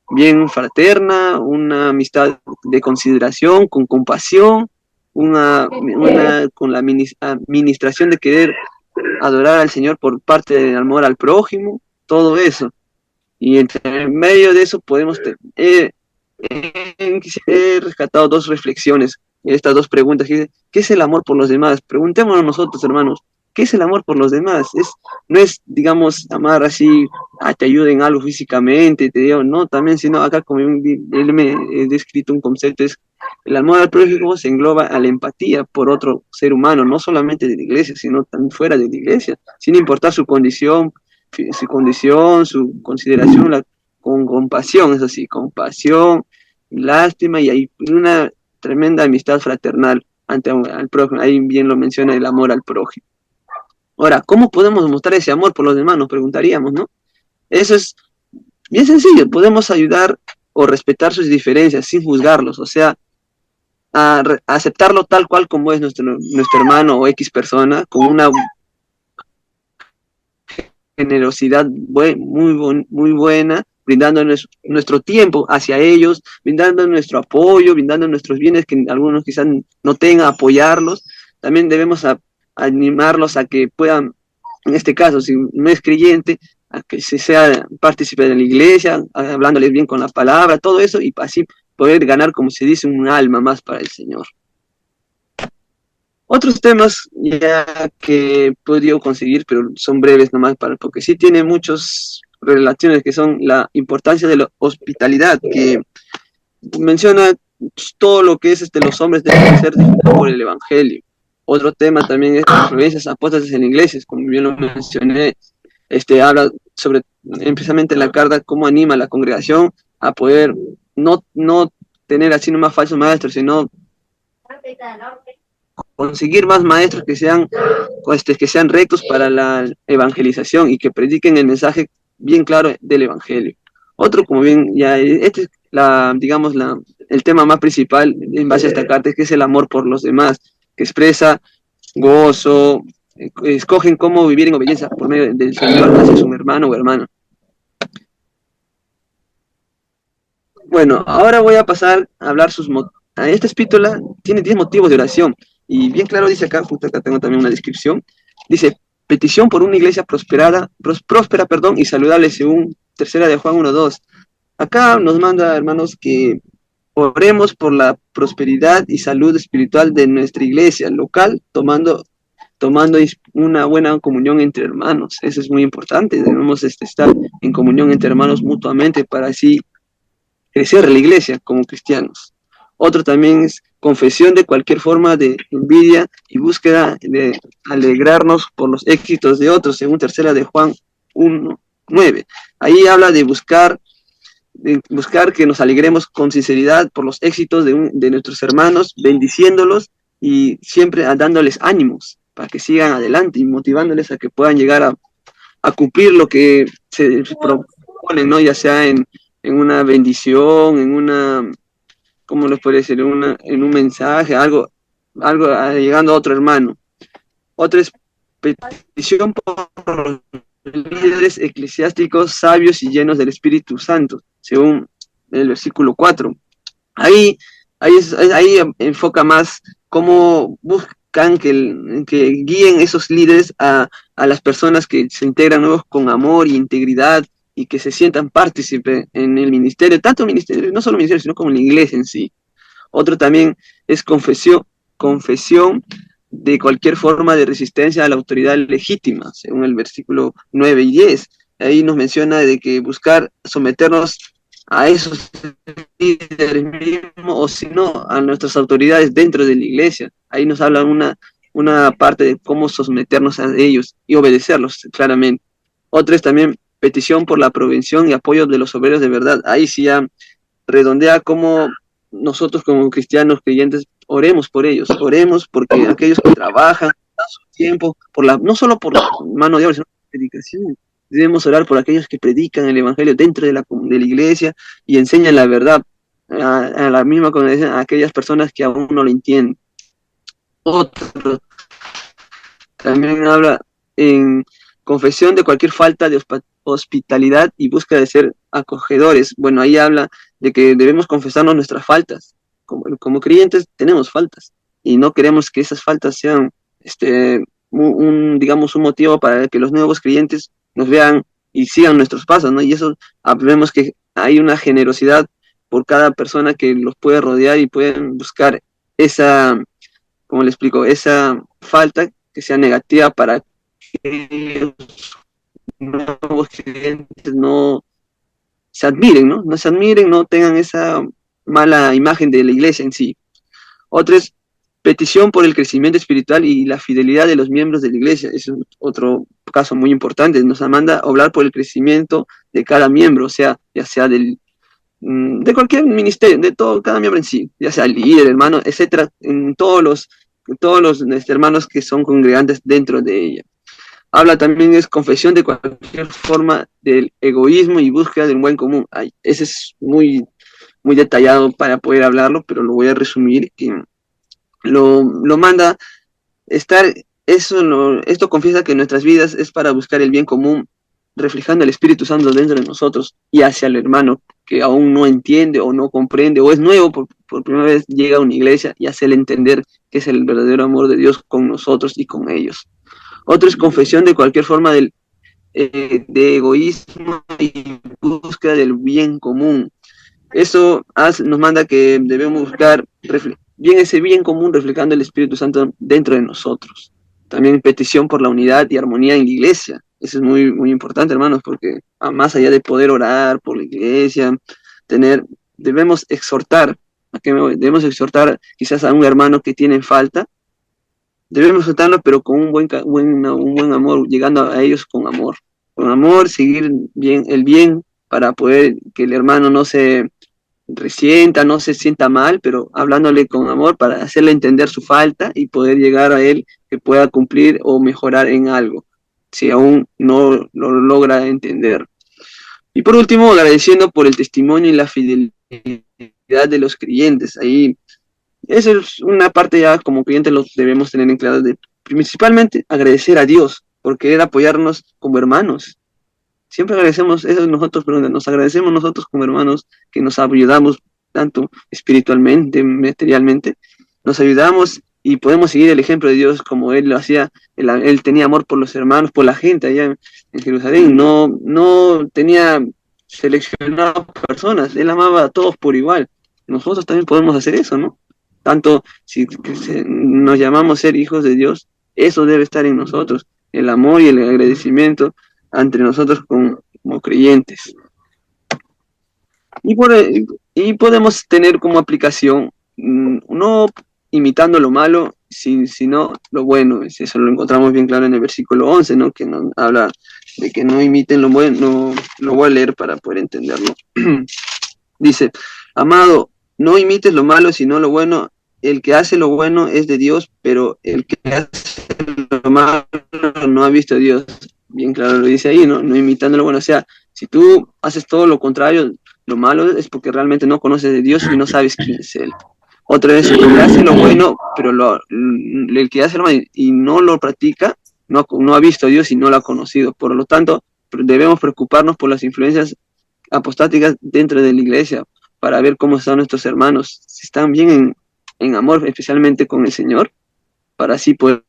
bien fraterna, una amistad de consideración, con compasión, con la administración de querer adorar al Señor por parte del amor al prójimo, todo eso. Y entre medio de eso he rescatado dos reflexiones, estas dos preguntas. ¿Qué es el amor por los demás? Preguntémonos nosotros, hermanos, ¿qué es el amor por los demás? No es, digamos, amar así, te ayuda en algo físicamente, te digo, no, también, sino acá, como él me he descrito un concepto, es el amor al prójimo se engloba a la empatía por otro ser humano, no solamente de la iglesia, sino también fuera de la iglesia, sin importar su consideración, con compasión, es así, compasión, lástima, y hay una tremenda amistad fraternal al prójimo. Ahí bien lo menciona, el amor al prójimo. Ahora, ¿cómo podemos mostrar ese amor por los demás? Nos preguntaríamos, ¿no? Eso es bien sencillo. Podemos ayudar o respetar sus diferencias sin juzgarlos, o sea, a aceptarlo tal cual como es nuestro hermano o X persona, con una generosidad muy buena, brindando nuestro tiempo hacia ellos, brindando nuestro apoyo, brindando nuestros bienes que algunos quizás no tengan, apoyarlos. También debemos animarlos a que puedan, en este caso, si no es creyente, a que se sea partícipe de la iglesia, hablándoles bien con la palabra, todo eso, y así poder ganar, como se dice, un alma más para el Señor. Otros temas ya que he podido conseguir, pero son breves nomás, porque sí tiene muchas relaciones, que son la importancia de la hospitalidad, que menciona todo lo que es los hombres deben ser disfrutados por el Evangelio. Otro tema también es las influencias apóstatas en iglesias, como bien lo mencioné. Habla sobre, precisamente en la carta, cómo anima a la congregación a poder no tener así nomás falsos maestros, sino conseguir más maestros que sean rectos para la evangelización y que prediquen el mensaje bien claro del evangelio. Otro, como bien ya, este es el tema más principal en base a esta carta, que es el amor por los demás, que expresa gozo, escogen cómo vivir en obediencia por medio del Señor hacia su hermano o hermana. Bueno, ahora voy a pasar a hablar a esta epístola tiene 10 motivos de oración. Y bien claro dice acá, justo acá tengo también una descripción. Dice: petición por una iglesia próspera, y saludable, según tercera de Juan 1:2. Acá nos manda, hermanos, que oremos por la prosperidad y salud espiritual de nuestra iglesia local, tomando tomando una buena comunión entre hermanos. Eso es muy importante. Debemos estar en comunión entre hermanos mutuamente para así crecer la iglesia como cristianos. Otro también es confesión de cualquier forma de envidia y búsqueda de alegrarnos por los éxitos de otros, según tercera de Juan 1:9. Ahí habla de buscar que nos alegremos con sinceridad por los éxitos de nuestros hermanos, bendiciéndolos y siempre dándoles ánimos para que sigan adelante y motivándoles a que puedan llegar a cumplir lo que se proponen, ¿no? Ya sea en una bendición, en una, ¿cómo les puede decir? En un mensaje, algo llegando a otro hermano. Otra es petición por líderes eclesiásticos sabios y llenos del Espíritu Santo, según el versículo 4. Ahí enfoca más cómo buscan que guíen esos líderes a las personas que se integran nuevos con amor y integridad y que se sientan partícipes en el ministerio, tanto ministerio, no solo ministerio, sino como en la iglesia en sí. Otro también es confesión de cualquier forma de resistencia a la autoridad legítima, según el versículo 9 y 10. Ahí nos menciona de que buscar someternos a esos líderes mismos, o si no, a nuestras autoridades dentro de la iglesia. Ahí nos habla una parte de cómo someternos a ellos y obedecerlos claramente. Otra es también petición por la prevención y apoyo de los obreros de verdad. Ahí sí ya redondea cómo nosotros como cristianos creyentes oremos por ellos, oremos porque aquellos que trabajan, dan su tiempo, no solo por la mano de obra, sino por la predicación. Debemos orar por aquellos que predican el evangelio dentro de la iglesia y enseñan la verdad a la misma congregación, a aquellas personas que aún no lo entienden. Otro también habla en confesión de cualquier falta de hospitalidad y búsqueda de ser acogedores. Bueno, ahí habla de que debemos confesarnos nuestras faltas. Como creyentes tenemos faltas y no queremos que esas faltas sean digamos, un motivo para que los nuevos creyentes nos vean y sigan nuestros pasos, ¿no? Y eso vemos que hay una generosidad por cada persona que los puede rodear y pueden buscar esa, ¿cómo le explico? Esa falta que sea negativa para que los nuevos clientes no se admiren, ¿no? No se admiren, no tengan esa mala imagen de la iglesia en sí. Otra es petición por el crecimiento espiritual y la fidelidad de los miembros de la iglesia. Ese es otro caso muy importante. Nos manda a hablar por el crecimiento de cada miembro, o sea, ya sea de cualquier ministerio, de todo, cada miembro en sí, ya sea líder, hermano, etcétera, en todos los hermanos que son congregantes dentro de ella. Habla también es confesión de cualquier forma del egoísmo y búsqueda del buen común. Ay, ese es muy, muy detallado para poder hablarlo, pero lo voy a resumir. Que lo manda esto confiesa que nuestras vidas es para buscar el bien común, reflejando el Espíritu Santo dentro de nosotros y hacia el hermano que aún no entiende o no comprende o es nuevo, por primera vez llega a una iglesia y hacerle entender que es el verdadero amor de Dios con nosotros y con ellos. Otro es confesión de cualquier forma de egoísmo y búsqueda del bien común. Eso nos manda que debemos buscar bien ese bien común reflejando el Espíritu Santo dentro de nosotros. También petición por la unidad y armonía en la iglesia. Eso es muy, muy importante, hermanos, porque más allá de poder orar por la iglesia, debemos exhortar quizás a un hermano que tiene falta. Debemos exhortarlo, pero con un buen amor, llegando a ellos con amor. Con amor, seguir el bien para poder que el hermano no se resienta, no se sienta mal, pero hablándole con amor para hacerle entender su falta y poder llegar a él que pueda cumplir o mejorar en algo, si aún no lo logra entender. Y por último, agradeciendo por el testimonio y la fidelidad de los creyentes. Ahí, esa es una parte ya como creyentes lo debemos tener en claro, principalmente agradecer a Dios por querer apoyarnos como hermanos. Siempre agradecemos eso nosotros, pero nos agradecemos nosotros como hermanos que nos ayudamos tanto espiritualmente, materialmente, nos ayudamos y podemos seguir el ejemplo de Dios como Él lo hacía. Él tenía amor por los hermanos, por la gente allá en Jerusalén, no tenía seleccionadas personas, Él amaba a todos por igual. Nosotros también podemos hacer eso, ¿no? Tanto si nos llamamos ser hijos de Dios, Eso debe estar en nosotros, el amor y el agradecimiento entre nosotros como creyentes. Y, por, y podemos tener como aplicación, no imitando lo malo, sino lo bueno. Eso lo encontramos bien claro en el versículo 11, ¿no? Que nos habla de que no imiten lo bueno. Lo voy a leer para poder entenderlo. Dice, amado, no imites lo malo, sino lo bueno. El que hace lo bueno es de Dios, pero el que hace lo malo no ha visto a Dios. Bien claro lo dice ahí, ¿no? No imitando lo bueno. O sea, si tú haces todo lo contrario, lo malo es porque realmente no conoces de Dios y no sabes quién es Él. Otra vez, el que hace lo bueno, pero el que hace lo malo y no lo practica, no ha visto a Dios y no lo ha conocido. Por lo tanto, debemos preocuparnos por las influencias apostáticas dentro de la iglesia para ver cómo están nuestros hermanos, si están bien en amor, especialmente con el Señor, para así poder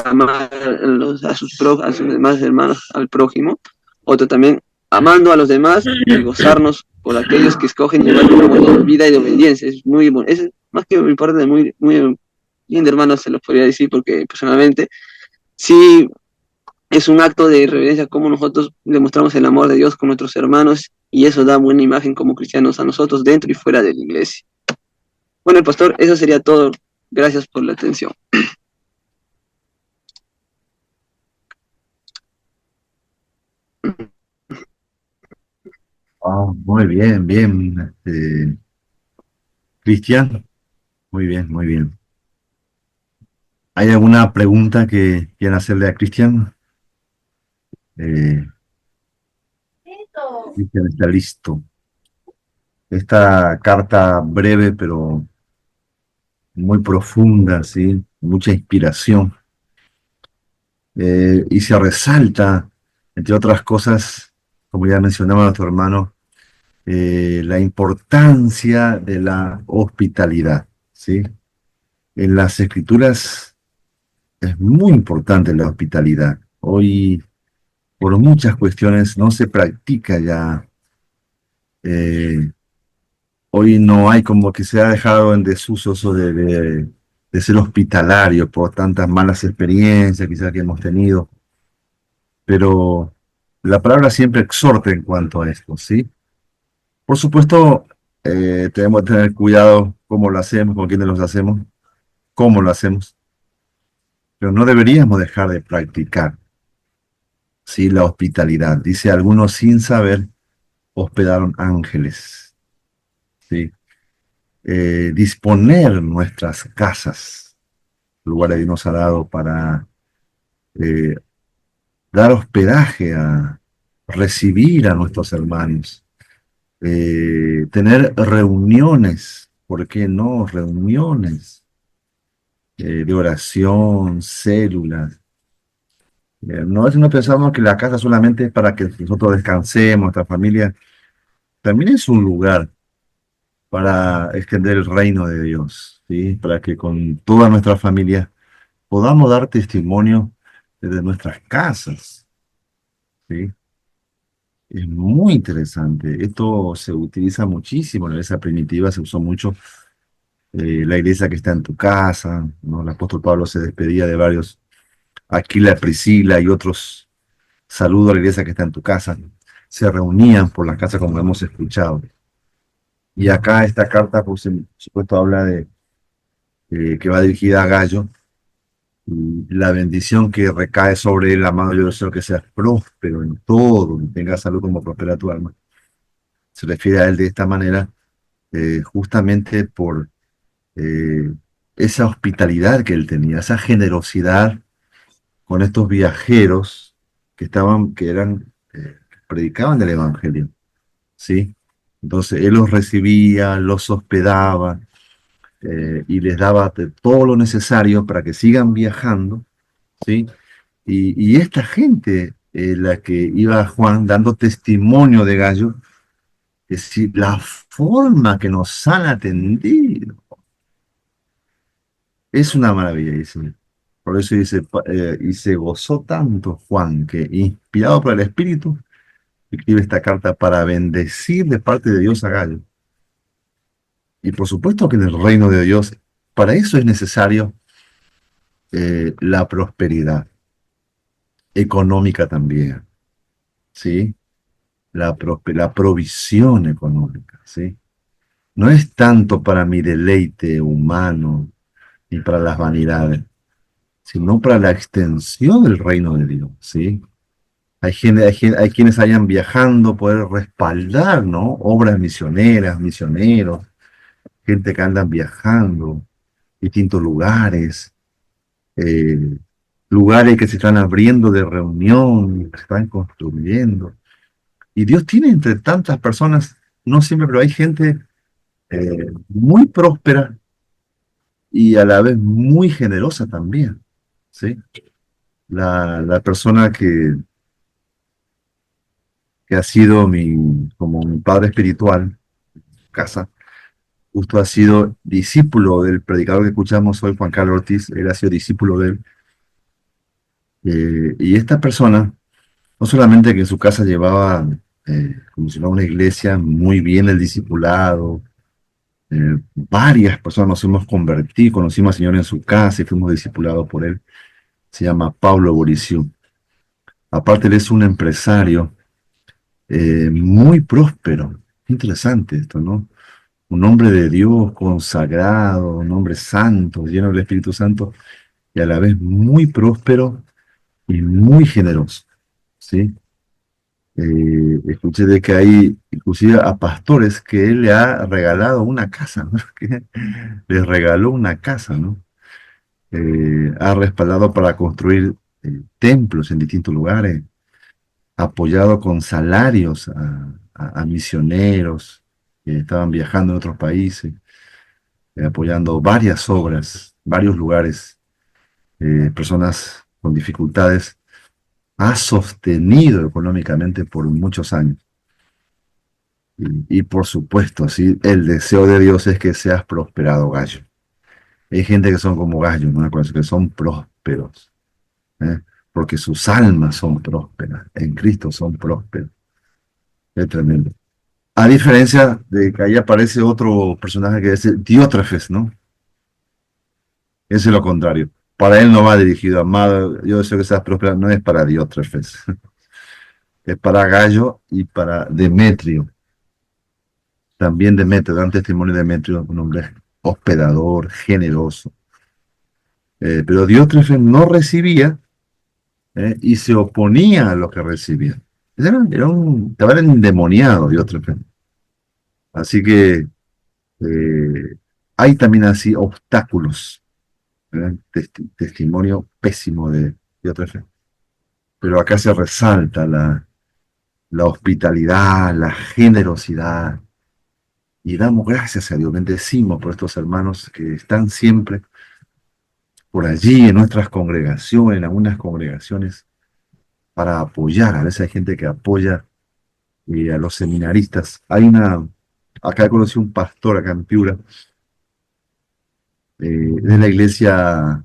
amar a sus demás hermanos, al prójimo. Otro también, amando a los demás y gozarnos por aquellos que escogen llevar una vida y de obediencia. Es muy bueno, es más que importante, muy, muy bien de hermanos se los podría decir, porque personalmente sí es un acto de reverencia como nosotros demostramos el amor de Dios con nuestros hermanos y eso da buena imagen como cristianos a nosotros dentro y fuera de la iglesia. Bueno, el pastor, eso sería todo. Gracias por la atención. Muy bien, bien. Cristian, muy bien, muy bien. ¿Hay alguna pregunta que quieran hacerle a Cristian? Eh, Cristian está listo. Esta carta breve, pero muy profunda, ¿sí? Mucha inspiración. Y se resalta, entre otras cosas, como ya mencionaba nuestro hermano, la importancia de la hospitalidad, ¿sí? En las escrituras es muy importante la hospitalidad. Hoy, por muchas cuestiones, no se practica ya. eh, Hoy no hay, como que se ha dejado en desuso eso de ser hospitalario por tantas malas experiencias quizás que hemos tenido. Pero la palabra siempre exhorta en cuanto a esto, ¿sí? Por supuesto, tenemos que tener cuidado cómo lo hacemos, con quiénes lo hacemos, cómo lo hacemos, pero no deberíamos dejar de practicar, ¿sí? La hospitalidad. Dice, algunos sin saber hospedaron ángeles, ¿sí? Disponer nuestras casas, lugares que nos ha dado para eh, dar hospedaje a recibir a nuestros hermanos, tener reuniones, ¿por qué no? Reuniones de oración, células. No es no pensamos que la casa solamente es para que nosotros descansemos, nuestra familia, también es un lugar para extender el reino de Dios, ¿sí? Para que con toda nuestra familia podamos dar testimonio desde nuestras casas, ¿sí? Es muy interesante. Esto se utiliza muchísimo en la iglesia primitiva, se usó mucho. La iglesia que está en tu casa, ¿no? El apóstol Pablo se despedía de varios, Aquila, Priscila y otros. Saludo a la iglesia que está en tu casa. Se reunían por las casas como hemos escuchado. Y acá esta carta, por supuesto, habla de que va dirigida a Gallo. Y la bendición que recae sobre él, amado, yo deseo que seas próspero en todo, que tengas salud como prospera tu alma. Se refiere a él de esta manera, justamente por eh, esa hospitalidad que él tenía, esa generosidad con estos viajeros que eran, predicaban el evangelio, ¿sí? Entonces él los recibía, los hospedaba y les daba todo lo necesario para que sigan viajando, ¿sí? Y esta gente, la que iba Juan dando testimonio de Gallo, es decir, la forma que nos han atendido es una maravilla, dice. Por eso dice, y se gozó tanto Juan, que inspirado por el Espíritu, escribe esta carta para bendecir de parte de Dios a Gallo. Y por supuesto que en el reino de Dios, para eso es necesario la prosperidad económica también, ¿sí? La provisión económica, ¿sí? No es tanto para mi deleite humano ni para las vanidades, sino para la extensión del reino de Dios, ¿sí? Hay quienes hayan viajando, poder respaldar, ¿no? Obras misioneras, misioneros, gente que andan viajando, distintos lugares, eh, lugares que se están abriendo de reunión, que se están construyendo. Y Dios tiene entre tantas personas, no siempre, pero hay gente muy próspera y a la vez muy generosa también, ¿sí? La persona que ha sido como mi padre espiritual en casa, justo ha sido discípulo del predicador que escuchamos hoy, Juan Carlos Ortiz, él ha sido discípulo de él. Y esta persona, no solamente que en su casa llevaba, como si fuera una iglesia, muy bien el discipulado, varias personas nos hemos convertido, conocimos al Señor en su casa y fuimos discipulados por él. Se llama Pablo Boriciu. Aparte, él es un empresario muy próspero. Interesante esto, ¿no? Un hombre de Dios consagrado, un hombre santo, lleno del Espíritu Santo, y a la vez muy próspero y muy generoso, ¿sí? Escuché de que hay inclusive a pastores que él le ha regalado una casa, ¿no? Que les regaló una casa, ¿no? Ha respaldado para construir templos en distintos lugares, apoyado con salarios a misioneros que estaban viajando en otros países, apoyando varias obras, varios lugares, personas con dificultades, ha sostenido económicamente por muchos años. Y por supuesto, sí, el deseo de Dios es que seas prosperado, gallo. Hay gente que son como gallos, ¿no? Que son prósperos, ¿eh? Porque sus almas son prósperas, en Cristo son prósperos. Es tremendo. A diferencia de que ahí aparece otro personaje que es Diótrefes, ¿no? Ese es lo contrario. Para él no va dirigido, amado, yo deseo que seas próspera, no es para Diótrefes, es para Gallo y para Demetrio. También Demetrio, dan testimonio de Demetrio, un hombre hospedador, generoso. Pero Diótrefes no recibía y se oponía a lo que recibía. Estaba endemoniado Diótrefes. Así que hay también así obstáculos, ¿verdad? Testimonio pésimo de otra fe. Pero acá se resalta la hospitalidad, la generosidad, y damos gracias a Dios, bendecimos por estos hermanos que están siempre por allí en nuestras congregaciones, en algunas congregaciones, para apoyar. A veces hay gente que apoya a los seminaristas. Acá conocí un pastor acá en Piura, de la iglesia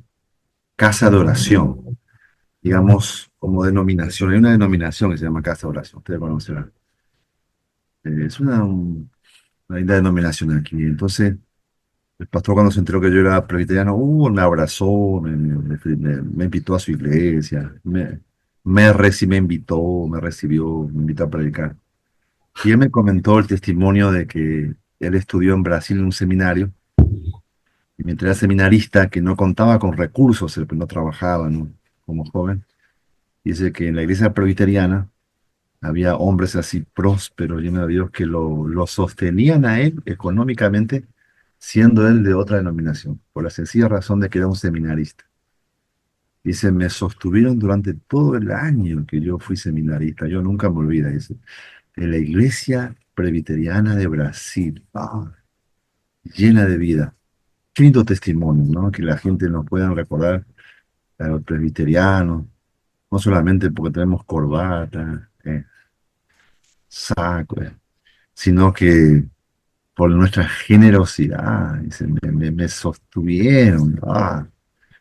Casa de Oración, digamos, como denominación. Hay una denominación que se llama Casa de Oración, ustedes conocerán. Es una linda denominación aquí. Entonces, el pastor cuando se enteró que yo era presbiteriano, me abrazó, me invitó a su iglesia, me invitó, me recibió, me invitó a predicar. Y él me comentó el testimonio de que él estudió en Brasil en un seminario, y mientras era seminarista, que no contaba con recursos, él no trabajaba, ¿no? Como joven, dice que en la iglesia presbiteriana había hombres así prósperos, llenos de Dios, que lo sostenían a él económicamente, siendo él de otra denominación, por la sencilla razón de que era un seminarista. Dice, me sostuvieron durante todo el año que yo fui seminarista, yo nunca me olvido, dice, de la iglesia presbiteriana de Brasil, llena de vida. Qué lindo testimonio, ¿no? Que la gente nos pueda recordar a los presbiterianos, no solamente porque tenemos corbata, saco, sino que por nuestra generosidad, dice, me sostuvieron.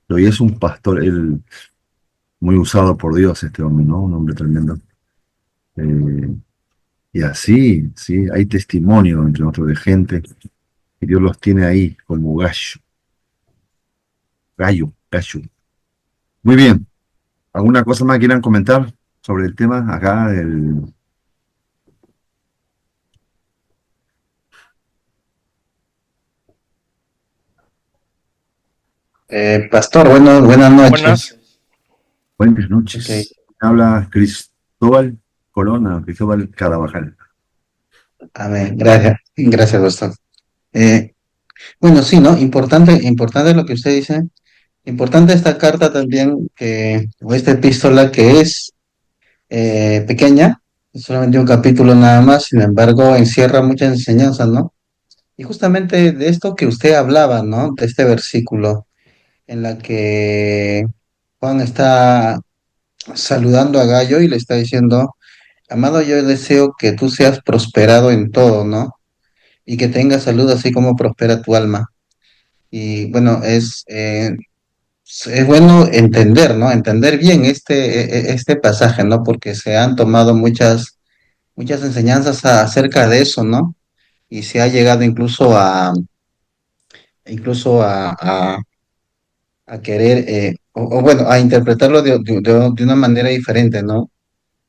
Y es un pastor, él muy usado por Dios, este hombre, ¿no? Un hombre tremendo. Eh, y así, sí, hay testimonio entre nosotros de gente que Dios los tiene ahí como gallo, gallo. Muy bien. ¿Alguna cosa más quieran comentar sobre el tema acá del... Pastor, bueno, buenas Buenas. noches. Buenas Ok, noches. Habla Cristóbal Corona, Cristóbal Carabajal. amén. Gracias, gracias, pastor. Eh, bueno, sí, ¿no? Importante lo que usted dice. Importante esta carta también, o esta epístola que es pequeña, es solamente un capítulo nada más, sin embargo, encierra muchas enseñanzas, ¿no? Y justamente de esto que usted hablaba, ¿no? De este versículo en la que Juan está saludando a Gallo y le está diciendo: Amado, yo deseo que tú seas prosperado en todo, ¿no? Y que tengas salud así como prospera tu alma. Y bueno, es bueno entender, ¿no? Entender bien este pasaje, ¿no? Porque se han tomado muchas enseñanzas acerca de eso, ¿no? Y se ha llegado incluso a querer, o bueno, a interpretarlo de una manera diferente, ¿no?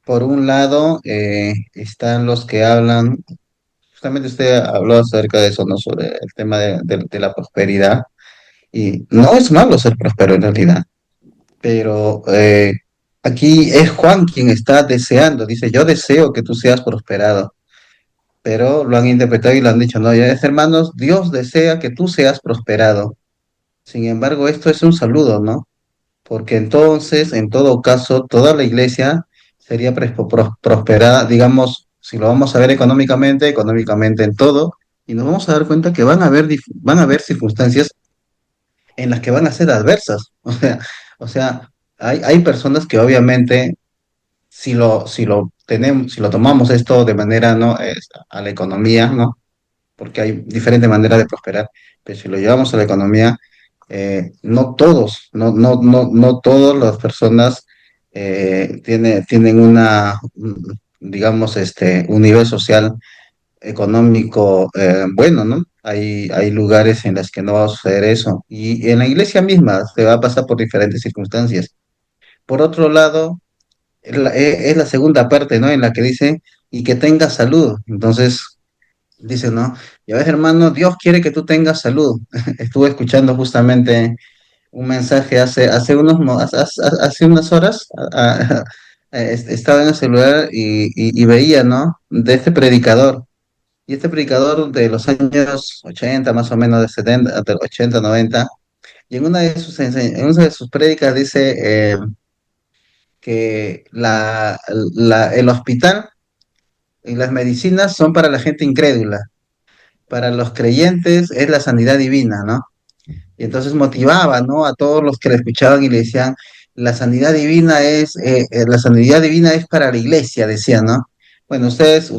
Por un lado, están los que hablan. Justamente usted habló acerca de eso, ¿no? Sobre el tema de la prosperidad. Y no es malo ser próspero en realidad, pero aquí es Juan quien está deseando. Dice: yo deseo que tú seas prosperado. Pero lo han interpretado y lo han dicho: no, ya es, hermanos, Dios desea que tú seas prosperado. Sin embargo, esto es un saludo, ¿no? Porque entonces, en todo caso, toda la iglesia sería prosperada, digamos, si lo vamos a ver económicamente en todo, y nos vamos a dar cuenta que van a haber circunstancias en las que van a ser adversas. O sea, hay personas que obviamente, si lo tomamos esto de manera, ¿no? A la economía, ¿no? Porque hay diferentes maneras de prosperar, pero si lo llevamos a la economía, no todas las personas tienen digamos, un nivel social económico bueno, ¿no? Hay lugares en los que no va a suceder eso. Y en la iglesia misma se va a pasar por diferentes circunstancias. Por otro lado, es la segunda parte, ¿no? En la que dice: y que tenga salud. Entonces, dice, ¿no? Ya ves, hermano, Dios quiere que tú tengas salud. Estuve escuchando justamente un mensaje hace unas horas. Estaba en el celular y veía, ¿no? De este predicador. Y este predicador de los años 80 más o menos, de 70, de 80, 90, y en una de sus prédicas dice que el hospital y las medicinas son para la gente incrédula. Para los creyentes es la sanidad divina, ¿no? Y entonces motivaba, ¿no? A todos los que le escuchaban y le decían: la sanidad divina es para la iglesia, decían, ¿no? Bueno, ustedes,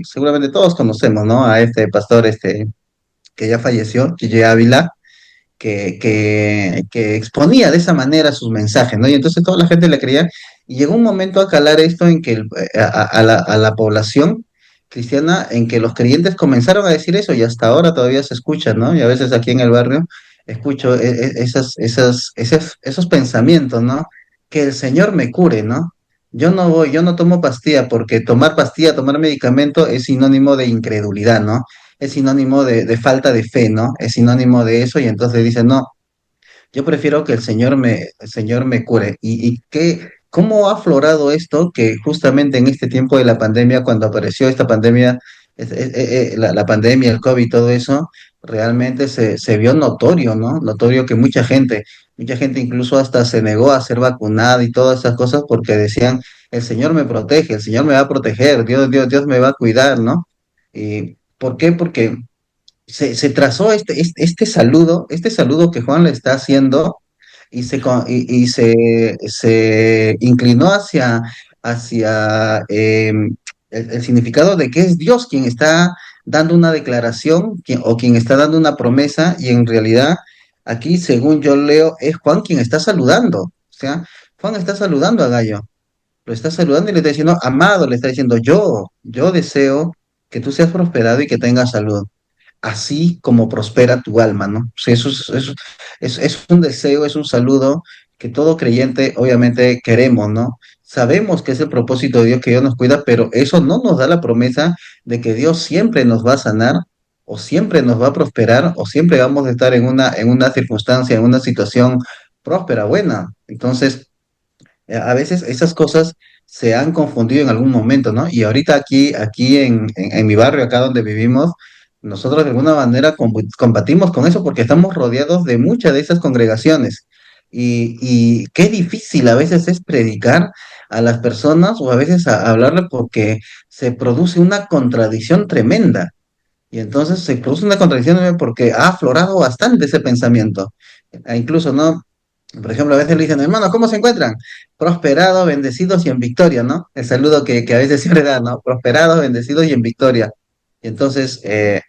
seguramente todos conocemos, ¿no? A este pastor, que ya falleció, Gigi Ávila, que exponía de esa manera sus mensajes, ¿no? Y entonces toda la gente le creía, y llegó un momento a calar esto en que a la población cristiana, en que los creyentes comenzaron a decir eso, y hasta ahora todavía se escucha, ¿no? Y a veces aquí en el barrio escucho esos pensamientos, ¿no? Que el Señor me cure, ¿no? Yo no tomo pastilla, porque tomar pastilla, tomar medicamento es sinónimo de incredulidad, ¿no? Es sinónimo de falta de fe, ¿no? Es sinónimo de eso, y entonces dice: no, yo prefiero que el Señor me cure. ¿Cómo ha aflorado esto? Que justamente en este tiempo de la pandemia, cuando apareció esta pandemia, la pandemia, el COVID, todo eso, realmente se vio notorio, ¿no? Notorio que mucha gente incluso hasta se negó a ser vacunada y todas esas cosas, porque decían: el Señor me protege, el Señor me va a proteger, Dios me va a cuidar, ¿no? ¿Y por qué? Porque se trazó este saludo que Juan le está haciendo, y se inclinó hacia el significado de que es Dios quien está dando una declaración, o quien está dando una promesa, y en realidad aquí, según yo leo, es Juan quien está saludando. O sea, Juan está saludando a Gallo, lo está saludando y le está diciendo: amado, le está diciendo: yo deseo que tú seas prosperado y que tengas salud, así como prospera tu alma, ¿no? O sea, es un deseo, es un saludo que todo creyente obviamente queremos, ¿no? Sabemos que es el propósito de Dios que Dios nos cuida, pero eso no nos da la promesa de que Dios siempre nos va a sanar o siempre nos va a prosperar o siempre vamos a estar en una circunstancia, en una situación próspera, buena. Entonces, a veces esas cosas se han confundido en algún momento, ¿no? Y ahorita aquí en mi barrio, acá donde vivimos, nosotros de alguna manera combatimos con eso porque estamos rodeados de muchas de esas congregaciones. Y qué difícil a veces es predicar a las personas o a veces hablarle porque se produce una contradicción tremenda. Y entonces se produce una contradicción porque ha aflorado bastante ese pensamiento. E incluso, ¿no? Por ejemplo, a veces le dicen, hermano, ¿cómo se encuentran? Prosperados, bendecidos y en victoria, ¿no? El saludo que a veces siempre da, ¿no? Prosperados, bendecidos y en victoria. Y entonces,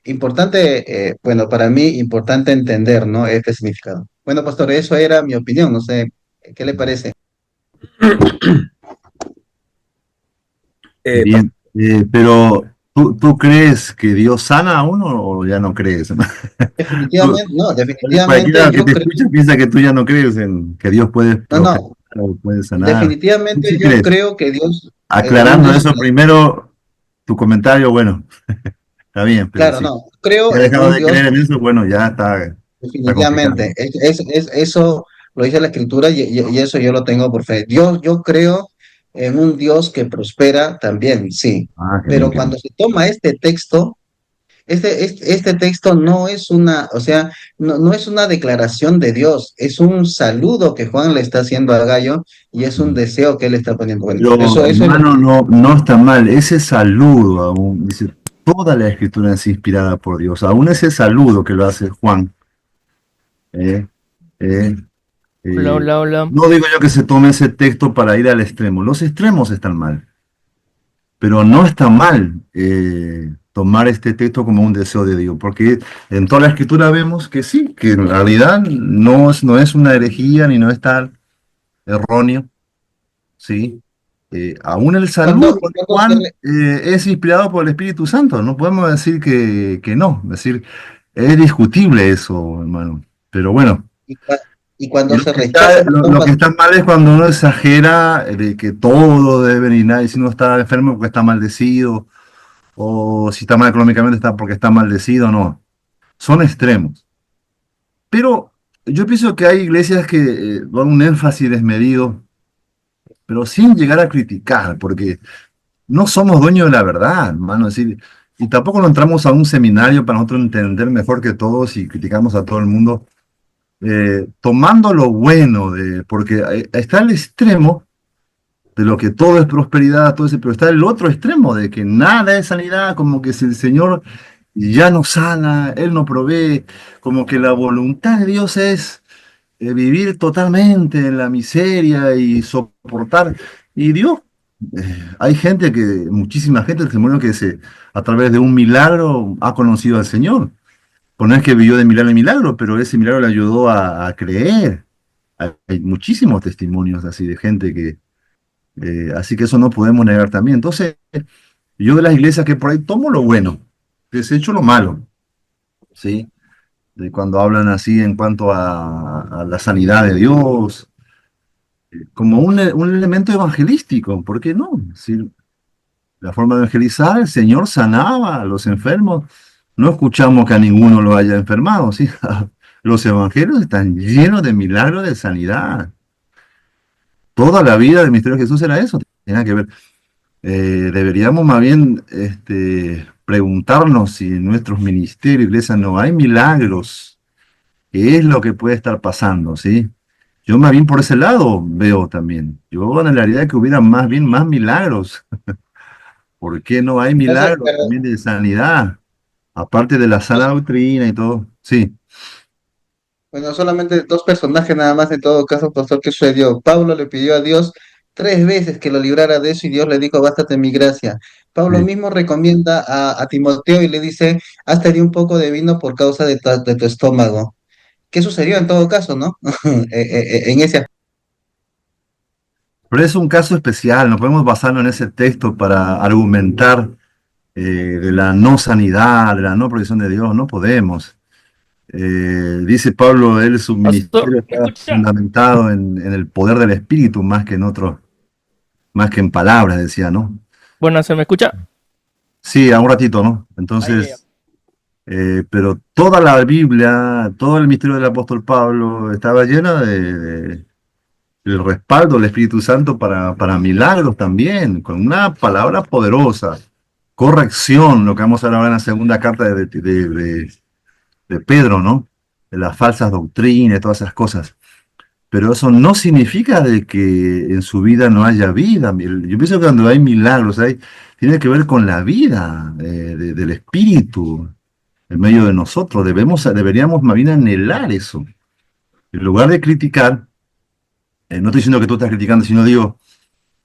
importante, bueno, para mí, importante entender, ¿no? Este significado. Bueno, pastor, eso era mi opinión, no sé, ¿qué le parece? Bien, pero ¿tú crees que Dios sana a uno o ya no crees? Tú- Definitivamente, no, Cualquiera definitivamente que yo te creo, escucha piensa que tú ya no crees en que Dios puede no, prosperar no, o puede sanar. ¿Tú definitivamente sí yo crees? creo que Dios es un Aclarando Dios, eso primero, tu comentario, bueno, está bien, pero claro, si no, creo has en dejado un de Dios. creer en eso, bueno, ya está complicado. Definitivamente, eso lo dice la escritura y eso yo lo tengo por fe. Yo creo en un Dios que prospera también, sí, Ah, qué bien, pero qué bien. cuando se toma este texto, este texto no es una, o sea, no es una declaración de Dios, es un saludo que Juan le está haciendo a Gallo y es un deseo que él está poniendo. Bueno, Pero eso es lo hermano, no está mal. Ese saludo aún, dice, toda la escritura es inspirada por Dios. Aún ese saludo que lo hace Juan, eh, eh, Hola, eh, hola, hola. no digo yo que se tome ese texto para ir al extremo. Los extremos están mal, pero no está mal tomar este texto como un deseo de Dios, porque en toda la escritura vemos que sí, que en realidad no es una herejía ni no es tal erróneo. ¿Sí? Aún el saludo de cuando se, Juan es inspirado por el Espíritu Santo, no podemos decir que no, es decir, es discutible eso, hermano. Pero bueno, y, y cuando se está, rechaza esa lo forma, que está mal es cuando uno exagera de que todo debe venir, y si uno está enfermo porque está maldecido, o si está mal económicamente está porque está maldecido, no, son extremos. Pero yo pienso que hay iglesias que dan un énfasis desmedido, pero sin llegar a criticar, porque no somos dueños de la verdad, hermano. Es decir, y tampoco no entramos a un seminario para nosotros entender mejor que todos y criticamos a todo el mundo, tomando lo bueno, porque está el extremo de lo que todo es prosperidad, todo ese, pero está el otro extremo de que nada es sanidad, como que si el Señor ya no sana, Él no provee, como que la voluntad de Dios es vivir totalmente en la miseria y soportar. Y Dios, hay gente muchísima gente, el testimonio que a través de un milagro ha conocido al Señor. Pues no es que vivió de milagro en milagro, pero ese milagro le ayudó a creer. Hay muchísimos testimonios así de gente así que eso no podemos negar también. Entonces, yo de las iglesias que por ahí tomo lo bueno, desecho lo malo, ¿sí? De cuando hablan así en cuanto a la sanidad de Dios, como un elemento evangelístico, ¿por qué no? Si la forma de evangelizar, el Señor sanaba a los enfermos, no escuchamos que a ninguno lo haya enfermado, ¿sí? Los evangelios están llenos de milagros de sanidad. Toda la vida del misterio de Jesús era eso, tenía que ver. Deberíamos más bien preguntarnos si en nuestros ministerios, iglesias, no hay milagros. ¿Qué es lo que puede estar pasando, sí? Yo más bien por ese lado veo también. Yo anhelaría que hubiera más bien más milagros. ¿Por qué no hay entonces, milagros también de sanidad? Aparte de la sana doctrina y todo. Sí. bueno, solamente dos personajes nada más en todo caso, pastor, ¿qué sucedió? Pablo le pidió a Dios 3 veces que lo librara de eso y Dios le dijo, bástate mi gracia. Pablo Sí. mismo recomienda a Timoteo y le dice, hazte de un poco de vino por causa de tu estómago. ¿Qué sucedió en todo caso, no? En ese Pero es un caso especial, no podemos basarnos en ese texto para argumentar de la no sanidad, de la no provisión de Dios, no podemos. Dice Pablo, él su Pastor, ministerio ¿me está escucha? fundamentado en el poder del Espíritu más que en otros, más que en palabras, decía, ¿no? Bueno, ¿se me escucha? Sí, a un ratito, ¿no? Ahí ya. Entonces, pero toda la Biblia, todo el misterio del apóstol Pablo estaba lleno del respaldo del Espíritu Santo para milagros también, con una palabra poderosa, corrección, lo que vamos a ver ahora en la segunda carta de Pedro, ¿no? De las falsas doctrinas, todas esas cosas. Pero eso no significa de que en su vida no haya vida. Yo pienso que cuando hay milagros, tiene que ver con la vida del Espíritu en medio de nosotros. Deberíamos más bien anhelar eso. En lugar de criticar, no estoy diciendo que tú estás criticando, sino digo,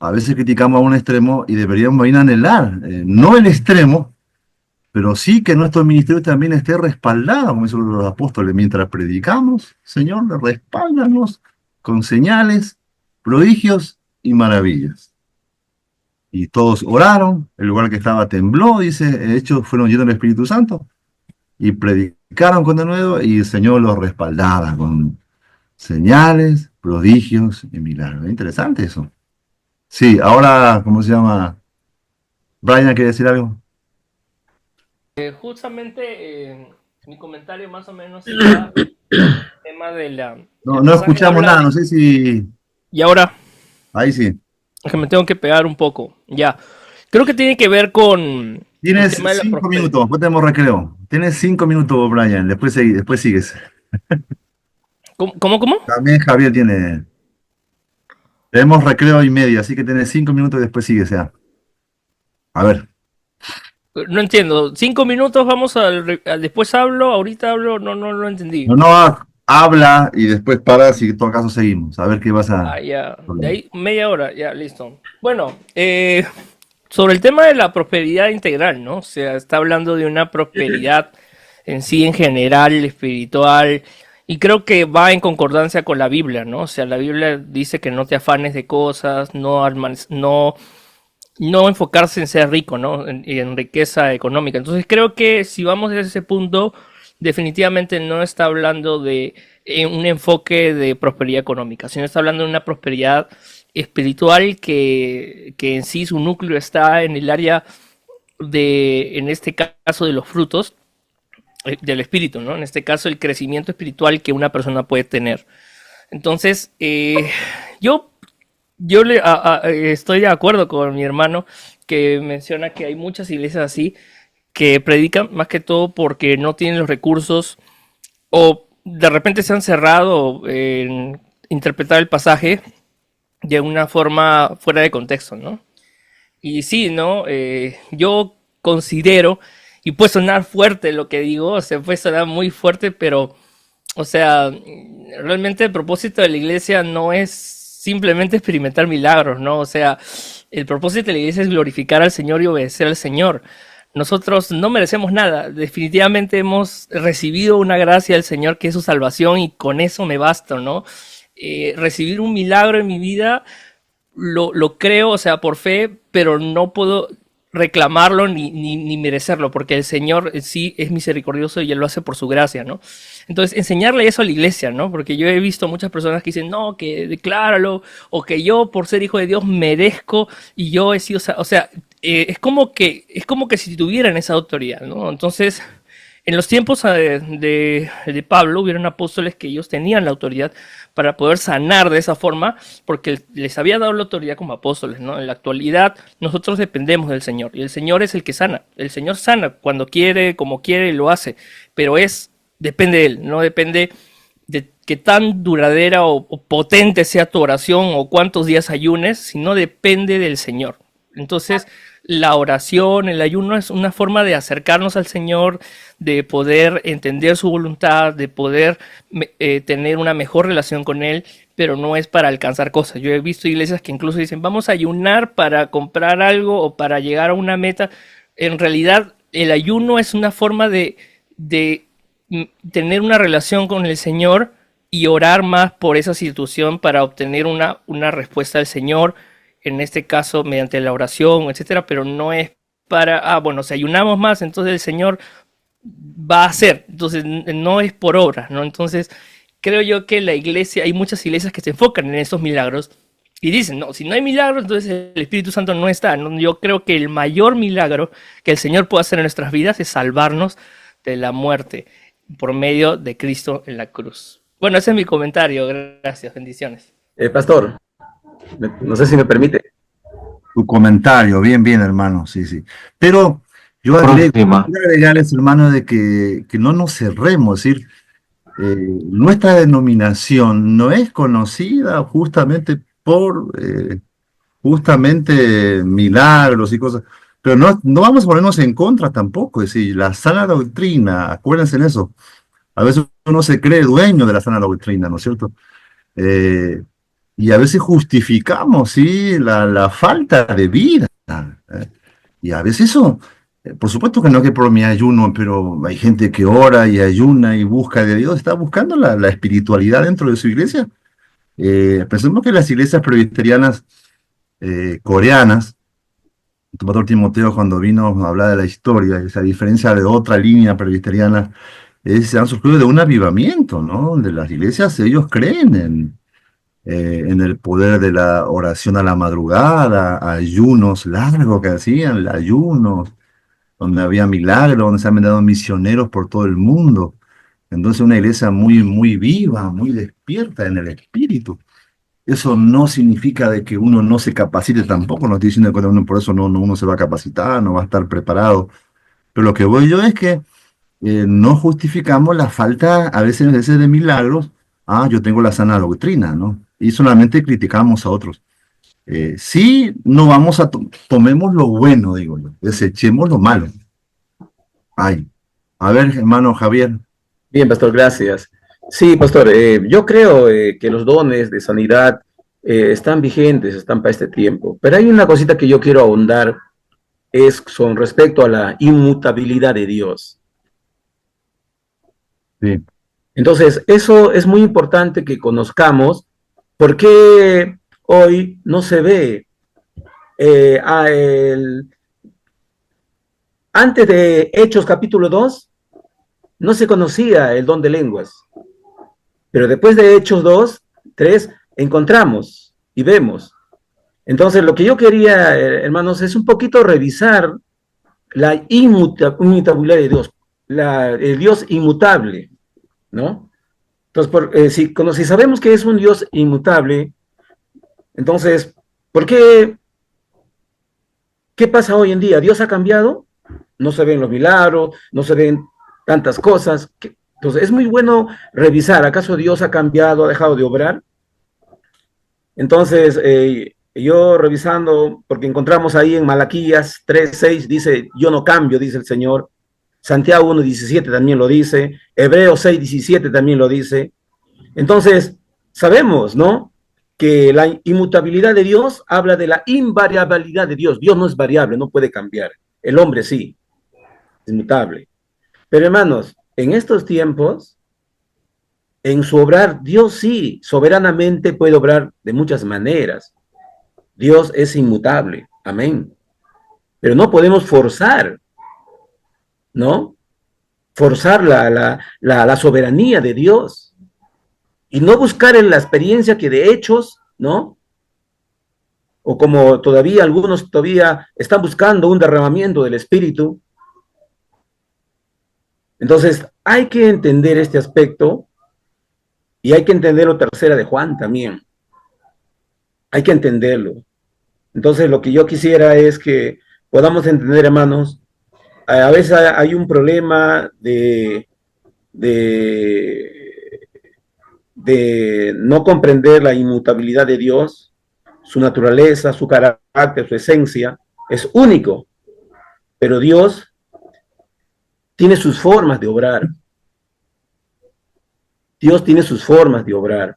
a veces criticamos a un extremo y deberíamos más bien anhelar, no el extremo, pero sí que nuestro ministerio también esté respaldado, como dicen los apóstoles, mientras predicamos, Señor, respáldanos con señales, prodigios y maravillas. Y todos oraron, el lugar que estaba tembló, dice, de hecho fueron llenos del Espíritu Santo, y predicaron con denuedo, y el Señor los respaldaba con señales, prodigios y milagros. Interesante eso. Sí, ahora, ¿cómo se llama? Brian, ¿quiere decir algo? Justamente mi comentario más o menos iba el tema de No, el no pasaje escuchamos habla nada, de... no sé si... Y ahora, Ahí sí. es que me tengo que pegar un poco, ya. Creo que tiene que ver con el Tienes tema de la 5 minutos, prosperidad. después tenemos recreo. Tienes 5 minutos, Brian, después sigues. ¿Cómo? También Javier tiene... Tenemos recreo y medio, así que tienes 5 minutos y después sigues ya. A ver. No entiendo. 5 minutos, vamos después hablo, ahorita hablo, no lo entendí. No, no, habla y después paras y en todo caso seguimos. A ver qué vas a... Ah, ya. De ahí media hora, ya, listo. Bueno, sobre el tema de la prosperidad integral, ¿no? O sea, está hablando de una prosperidad en sí, en general, espiritual, y creo que va en concordancia con la Biblia, ¿no? O sea, la Biblia dice que no te afanes de cosas, no enfocarse en ser rico, ¿no? En riqueza económica. Entonces creo que si vamos a ese punto, definitivamente no está hablando de un enfoque de prosperidad económica, sino está hablando de una prosperidad espiritual que en sí su núcleo está en el área de, en este caso, de los frutos del espíritu, ¿no? En este caso, el crecimiento espiritual que una persona puede tener. Entonces, yo estoy de acuerdo con mi hermano que menciona que hay muchas iglesias así que predican más que todo porque no tienen los recursos o de repente se han cerrado en interpretar el pasaje de una forma fuera de contexto, ¿no? Y sí, ¿no? Yo considero, y puede sonar fuerte lo que digo, o sea, puede sonar muy fuerte, pero, o sea, realmente el propósito de la iglesia no es simplemente experimentar milagros, ¿no? O sea, el propósito de la iglesia es glorificar al Señor y obedecer al Señor. Nosotros no merecemos nada, definitivamente hemos recibido una gracia del Señor que es su salvación y con eso me basta, ¿no? Recibir un milagro en mi vida lo creo, o sea, por fe, pero no puedo reclamarlo ni merecerlo, porque el Señor en sí es misericordioso y Él lo hace por su gracia, ¿no? Entonces, enseñarle eso a la iglesia, ¿no? Porque yo he visto muchas personas que dicen, no, que decláralo, o que yo, por ser hijo de Dios, merezco, y yo he sido, o sea, es como que si tuvieran esa autoridad, ¿no? Entonces, en los tiempos de Pablo hubieron apóstoles que ellos tenían la autoridad para poder sanar de esa forma, porque les había dado la autoridad como apóstoles, ¿no? En la actualidad nosotros dependemos del Señor, y el Señor es el que sana. El Señor sana cuando quiere, como quiere, lo hace, pero depende de Él, no depende de qué tan duradera o potente sea tu oración o cuántos días ayunes, sino depende del Señor. Entonces, la oración, el ayuno es una forma de acercarnos al Señor, de poder entender su voluntad, de poder tener una mejor relación con Él, pero no es para alcanzar cosas. Yo he visto iglesias que incluso dicen, vamos a ayunar para comprar algo o para llegar a una meta. En realidad, el ayuno es una forma de tener una relación con el Señor y orar más por esa situación para obtener una respuesta del Señor, en este caso mediante la oración, etcétera, pero no es para, bueno, si ayunamos más, entonces el Señor va a ser. Entonces, no es por obras, ¿no? Entonces, creo yo que la iglesia, hay muchas iglesias que se enfocan en esos milagros y dicen, no, si no hay milagros, entonces el Espíritu Santo no está, ¿no? Yo creo que el mayor milagro que el Señor puede hacer en nuestras vidas es salvarnos de la muerte por medio de Cristo en la cruz. Bueno, ese es mi comentario. Gracias, bendiciones. Pastor, no sé si me permite. Tu comentario, bien, bien, hermano, sí, sí. Pero yo Próxima. quiero agregarles, hermano, de que no nos cerremos, es decir, nuestra denominación no es conocida justamente por justamente milagros y cosas, pero no vamos a ponernos en contra tampoco, es decir, la sana doctrina, acuérdense en eso, a veces uno se cree dueño de la sana doctrina, ¿no es cierto? Eh, y a veces justificamos, ¿sí? La falta de vida. ¿eh? Y a veces eso, por supuesto que no que por mi ayuno, pero hay gente que ora y ayuna y busca de Dios, está buscando la espiritualidad dentro de su iglesia. Pensemos que las iglesias presbiterianas coreanas, el pastor Timoteo cuando vino a hablar de la historia, esa diferencia de otra línea presbiteriana, se han surgido de un avivamiento, ¿no? De las iglesias, ellos creen en el poder de la oración a la madrugada, ayunos largos que hacían, ayunos, donde había milagros, donde se han mandado misioneros por todo el mundo. Entonces una iglesia muy, muy viva, muy despierta en el espíritu. Eso no significa de que uno no se capacite tampoco, no estoy diciendo que uno por eso uno se va a capacitar, no va a estar preparado. Pero lo que voy yo es que no justificamos la falta a veces de milagros. Ah, yo tengo la sana doctrina, ¿no? Y solamente criticamos a otros. Sí, no vamos a, tomemos lo bueno, digo yo, desechemos lo malo. Ay, a ver, hermano Javier. Bien, pastor, gracias. Sí, pastor, yo creo que los dones de sanidad están vigentes, están para este tiempo. Pero hay una cosita que yo quiero ahondar, es con respecto a la inmutabilidad de Dios. Sí. Entonces, eso es muy importante que conozcamos, porque hoy no se ve antes de Hechos capítulo 2, no se conocía el don de lenguas. Pero después de Hechos 2, 3, encontramos y vemos. Entonces, lo que yo quería, hermanos, es un poquito revisar la inmutabilidad de Dios, el Dios inmutable, ¿no? Entonces, si sabemos que es un Dios inmutable, entonces, ¿qué pasa hoy en día? ¿Dios ha cambiado? No se ven los milagros, no se ven tantas cosas. Entonces, es muy bueno revisar, ¿acaso Dios ha cambiado, ha dejado de obrar? Entonces, yo revisando, porque encontramos ahí en Malaquías 3:6, dice, yo no cambio, dice el Señor. Santiago 1:17 también lo dice. Hebreos 6:17 también lo dice. Entonces, sabemos, ¿no? Que la inmutabilidad de Dios habla de la invariabilidad de Dios. Dios no es variable, no puede cambiar. El hombre sí, es inmutable. Pero hermanos, en estos tiempos, en su obrar, Dios sí, soberanamente puede obrar de muchas maneras. Dios es inmutable, amén. Pero no podemos forzar, ¿no? Forzar la soberanía de Dios y no buscar en la experiencia que de hechos, ¿no? O como todavía algunos todavía están buscando un derramamiento del Espíritu. Entonces, hay que entender este aspecto y hay que entender lo tercera de Juan también. Hay que entenderlo. Entonces, lo que yo quisiera es que podamos entender, hermanos, a veces hay un problema de no comprender la inmutabilidad de Dios, su naturaleza, su carácter, su esencia, es único, pero Dios tiene sus formas de obrar. Dios tiene sus formas de obrar.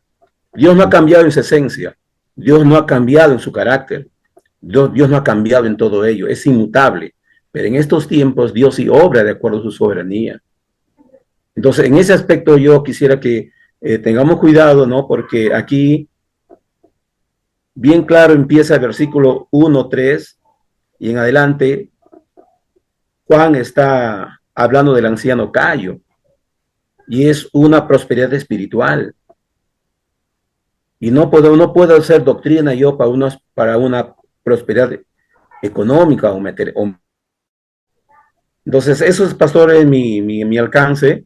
Dios no ha cambiado en su esencia, Dios no ha cambiado en su carácter, Dios no ha cambiado en todo ello, es inmutable. Pero en estos tiempos Dios sí obra de acuerdo a su soberanía. Entonces, en ese aspecto yo quisiera que tengamos cuidado, ¿no? Porque aquí, bien claro, empieza el versículo 1, 3, y en adelante, Juan está hablando del anciano Cayo, y es una prosperidad espiritual. Y no puedo hacer doctrina yo para una prosperidad económica entonces, eso es, pastor, en mi alcance.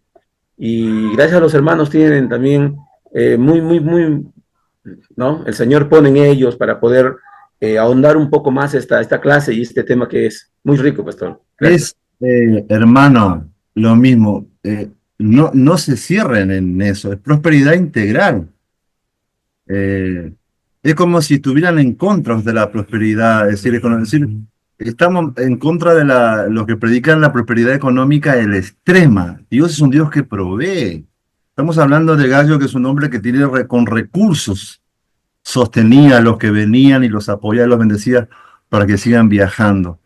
Y gracias a los hermanos tienen también ¿no? El Señor pone en ellos para poder ahondar un poco más esta clase y este tema que es muy rico, pastor. Gracias. Hermano, lo mismo. No se cierren en eso. Es prosperidad integral. Es como si estuvieran en contra de la prosperidad. Es decir, estamos en contra de los que predican la prosperidad económica el extrema. Dios es un Dios que provee. Estamos hablando de Gallo, que es un hombre que tiene con recursos, sostenía a los que venían y los apoyaba y los bendecía para que sigan viajando.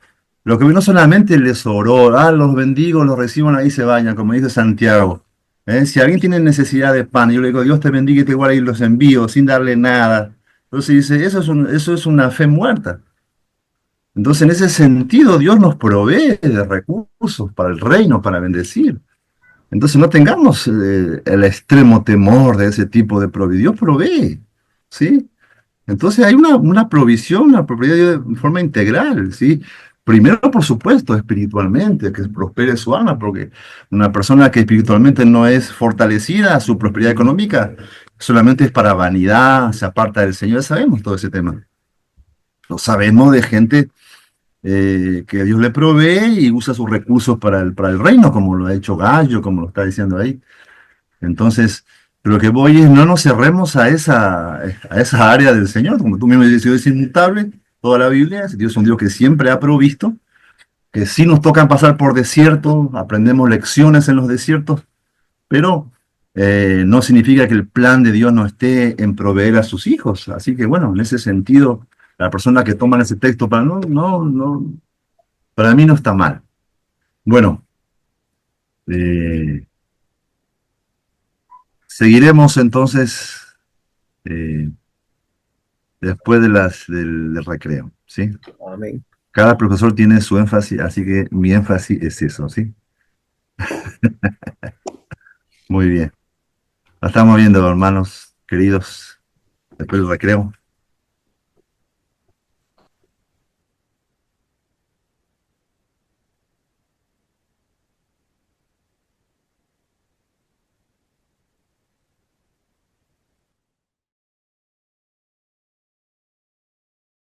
Lo que no solamente les oró, los bendigo, los reciban, ahí se vayan, como dice Santiago. Si alguien tiene necesidad de pan, yo le digo, Dios te bendiga y te guarde y los envío sin darle nada. Entonces dice, eso es una fe muerta. Entonces, en ese sentido, Dios nos provee de recursos para el reino, para bendecir. Entonces, no tengamos el extremo temor de ese tipo de provisión. Dios provee, ¿sí? Entonces hay una provisión, una propiedad de forma integral, ¿sí? Primero, por supuesto, espiritualmente, que prospere su alma, porque una persona que espiritualmente no es fortalecida, su prosperidad económica solamente es para vanidad, se aparta del Señor, sabemos todo ese tema. Lo sabemos de gente que Dios le provee y usa sus recursos para el reino, como lo ha hecho Gallo, como lo está diciendo ahí. Entonces, lo que voy es, no nos cerremos a esa área del Señor. Como tú mismo dices, Dios es inmutable, toda la Biblia, Dios es un Dios que siempre ha provisto, que sí nos tocan pasar por desiertos, aprendemos lecciones en los desiertos, pero no significa que el plan de Dios no esté en proveer a sus hijos. Así que bueno, en ese sentido, la persona que toma ese texto para mí no está mal. Bueno, seguiremos entonces después del recreo, ¿sí? Amén. Cada profesor tiene su énfasis, así que mi énfasis es eso, ¿sí? Muy bien. La estamos viendo, hermanos queridos, después del recreo.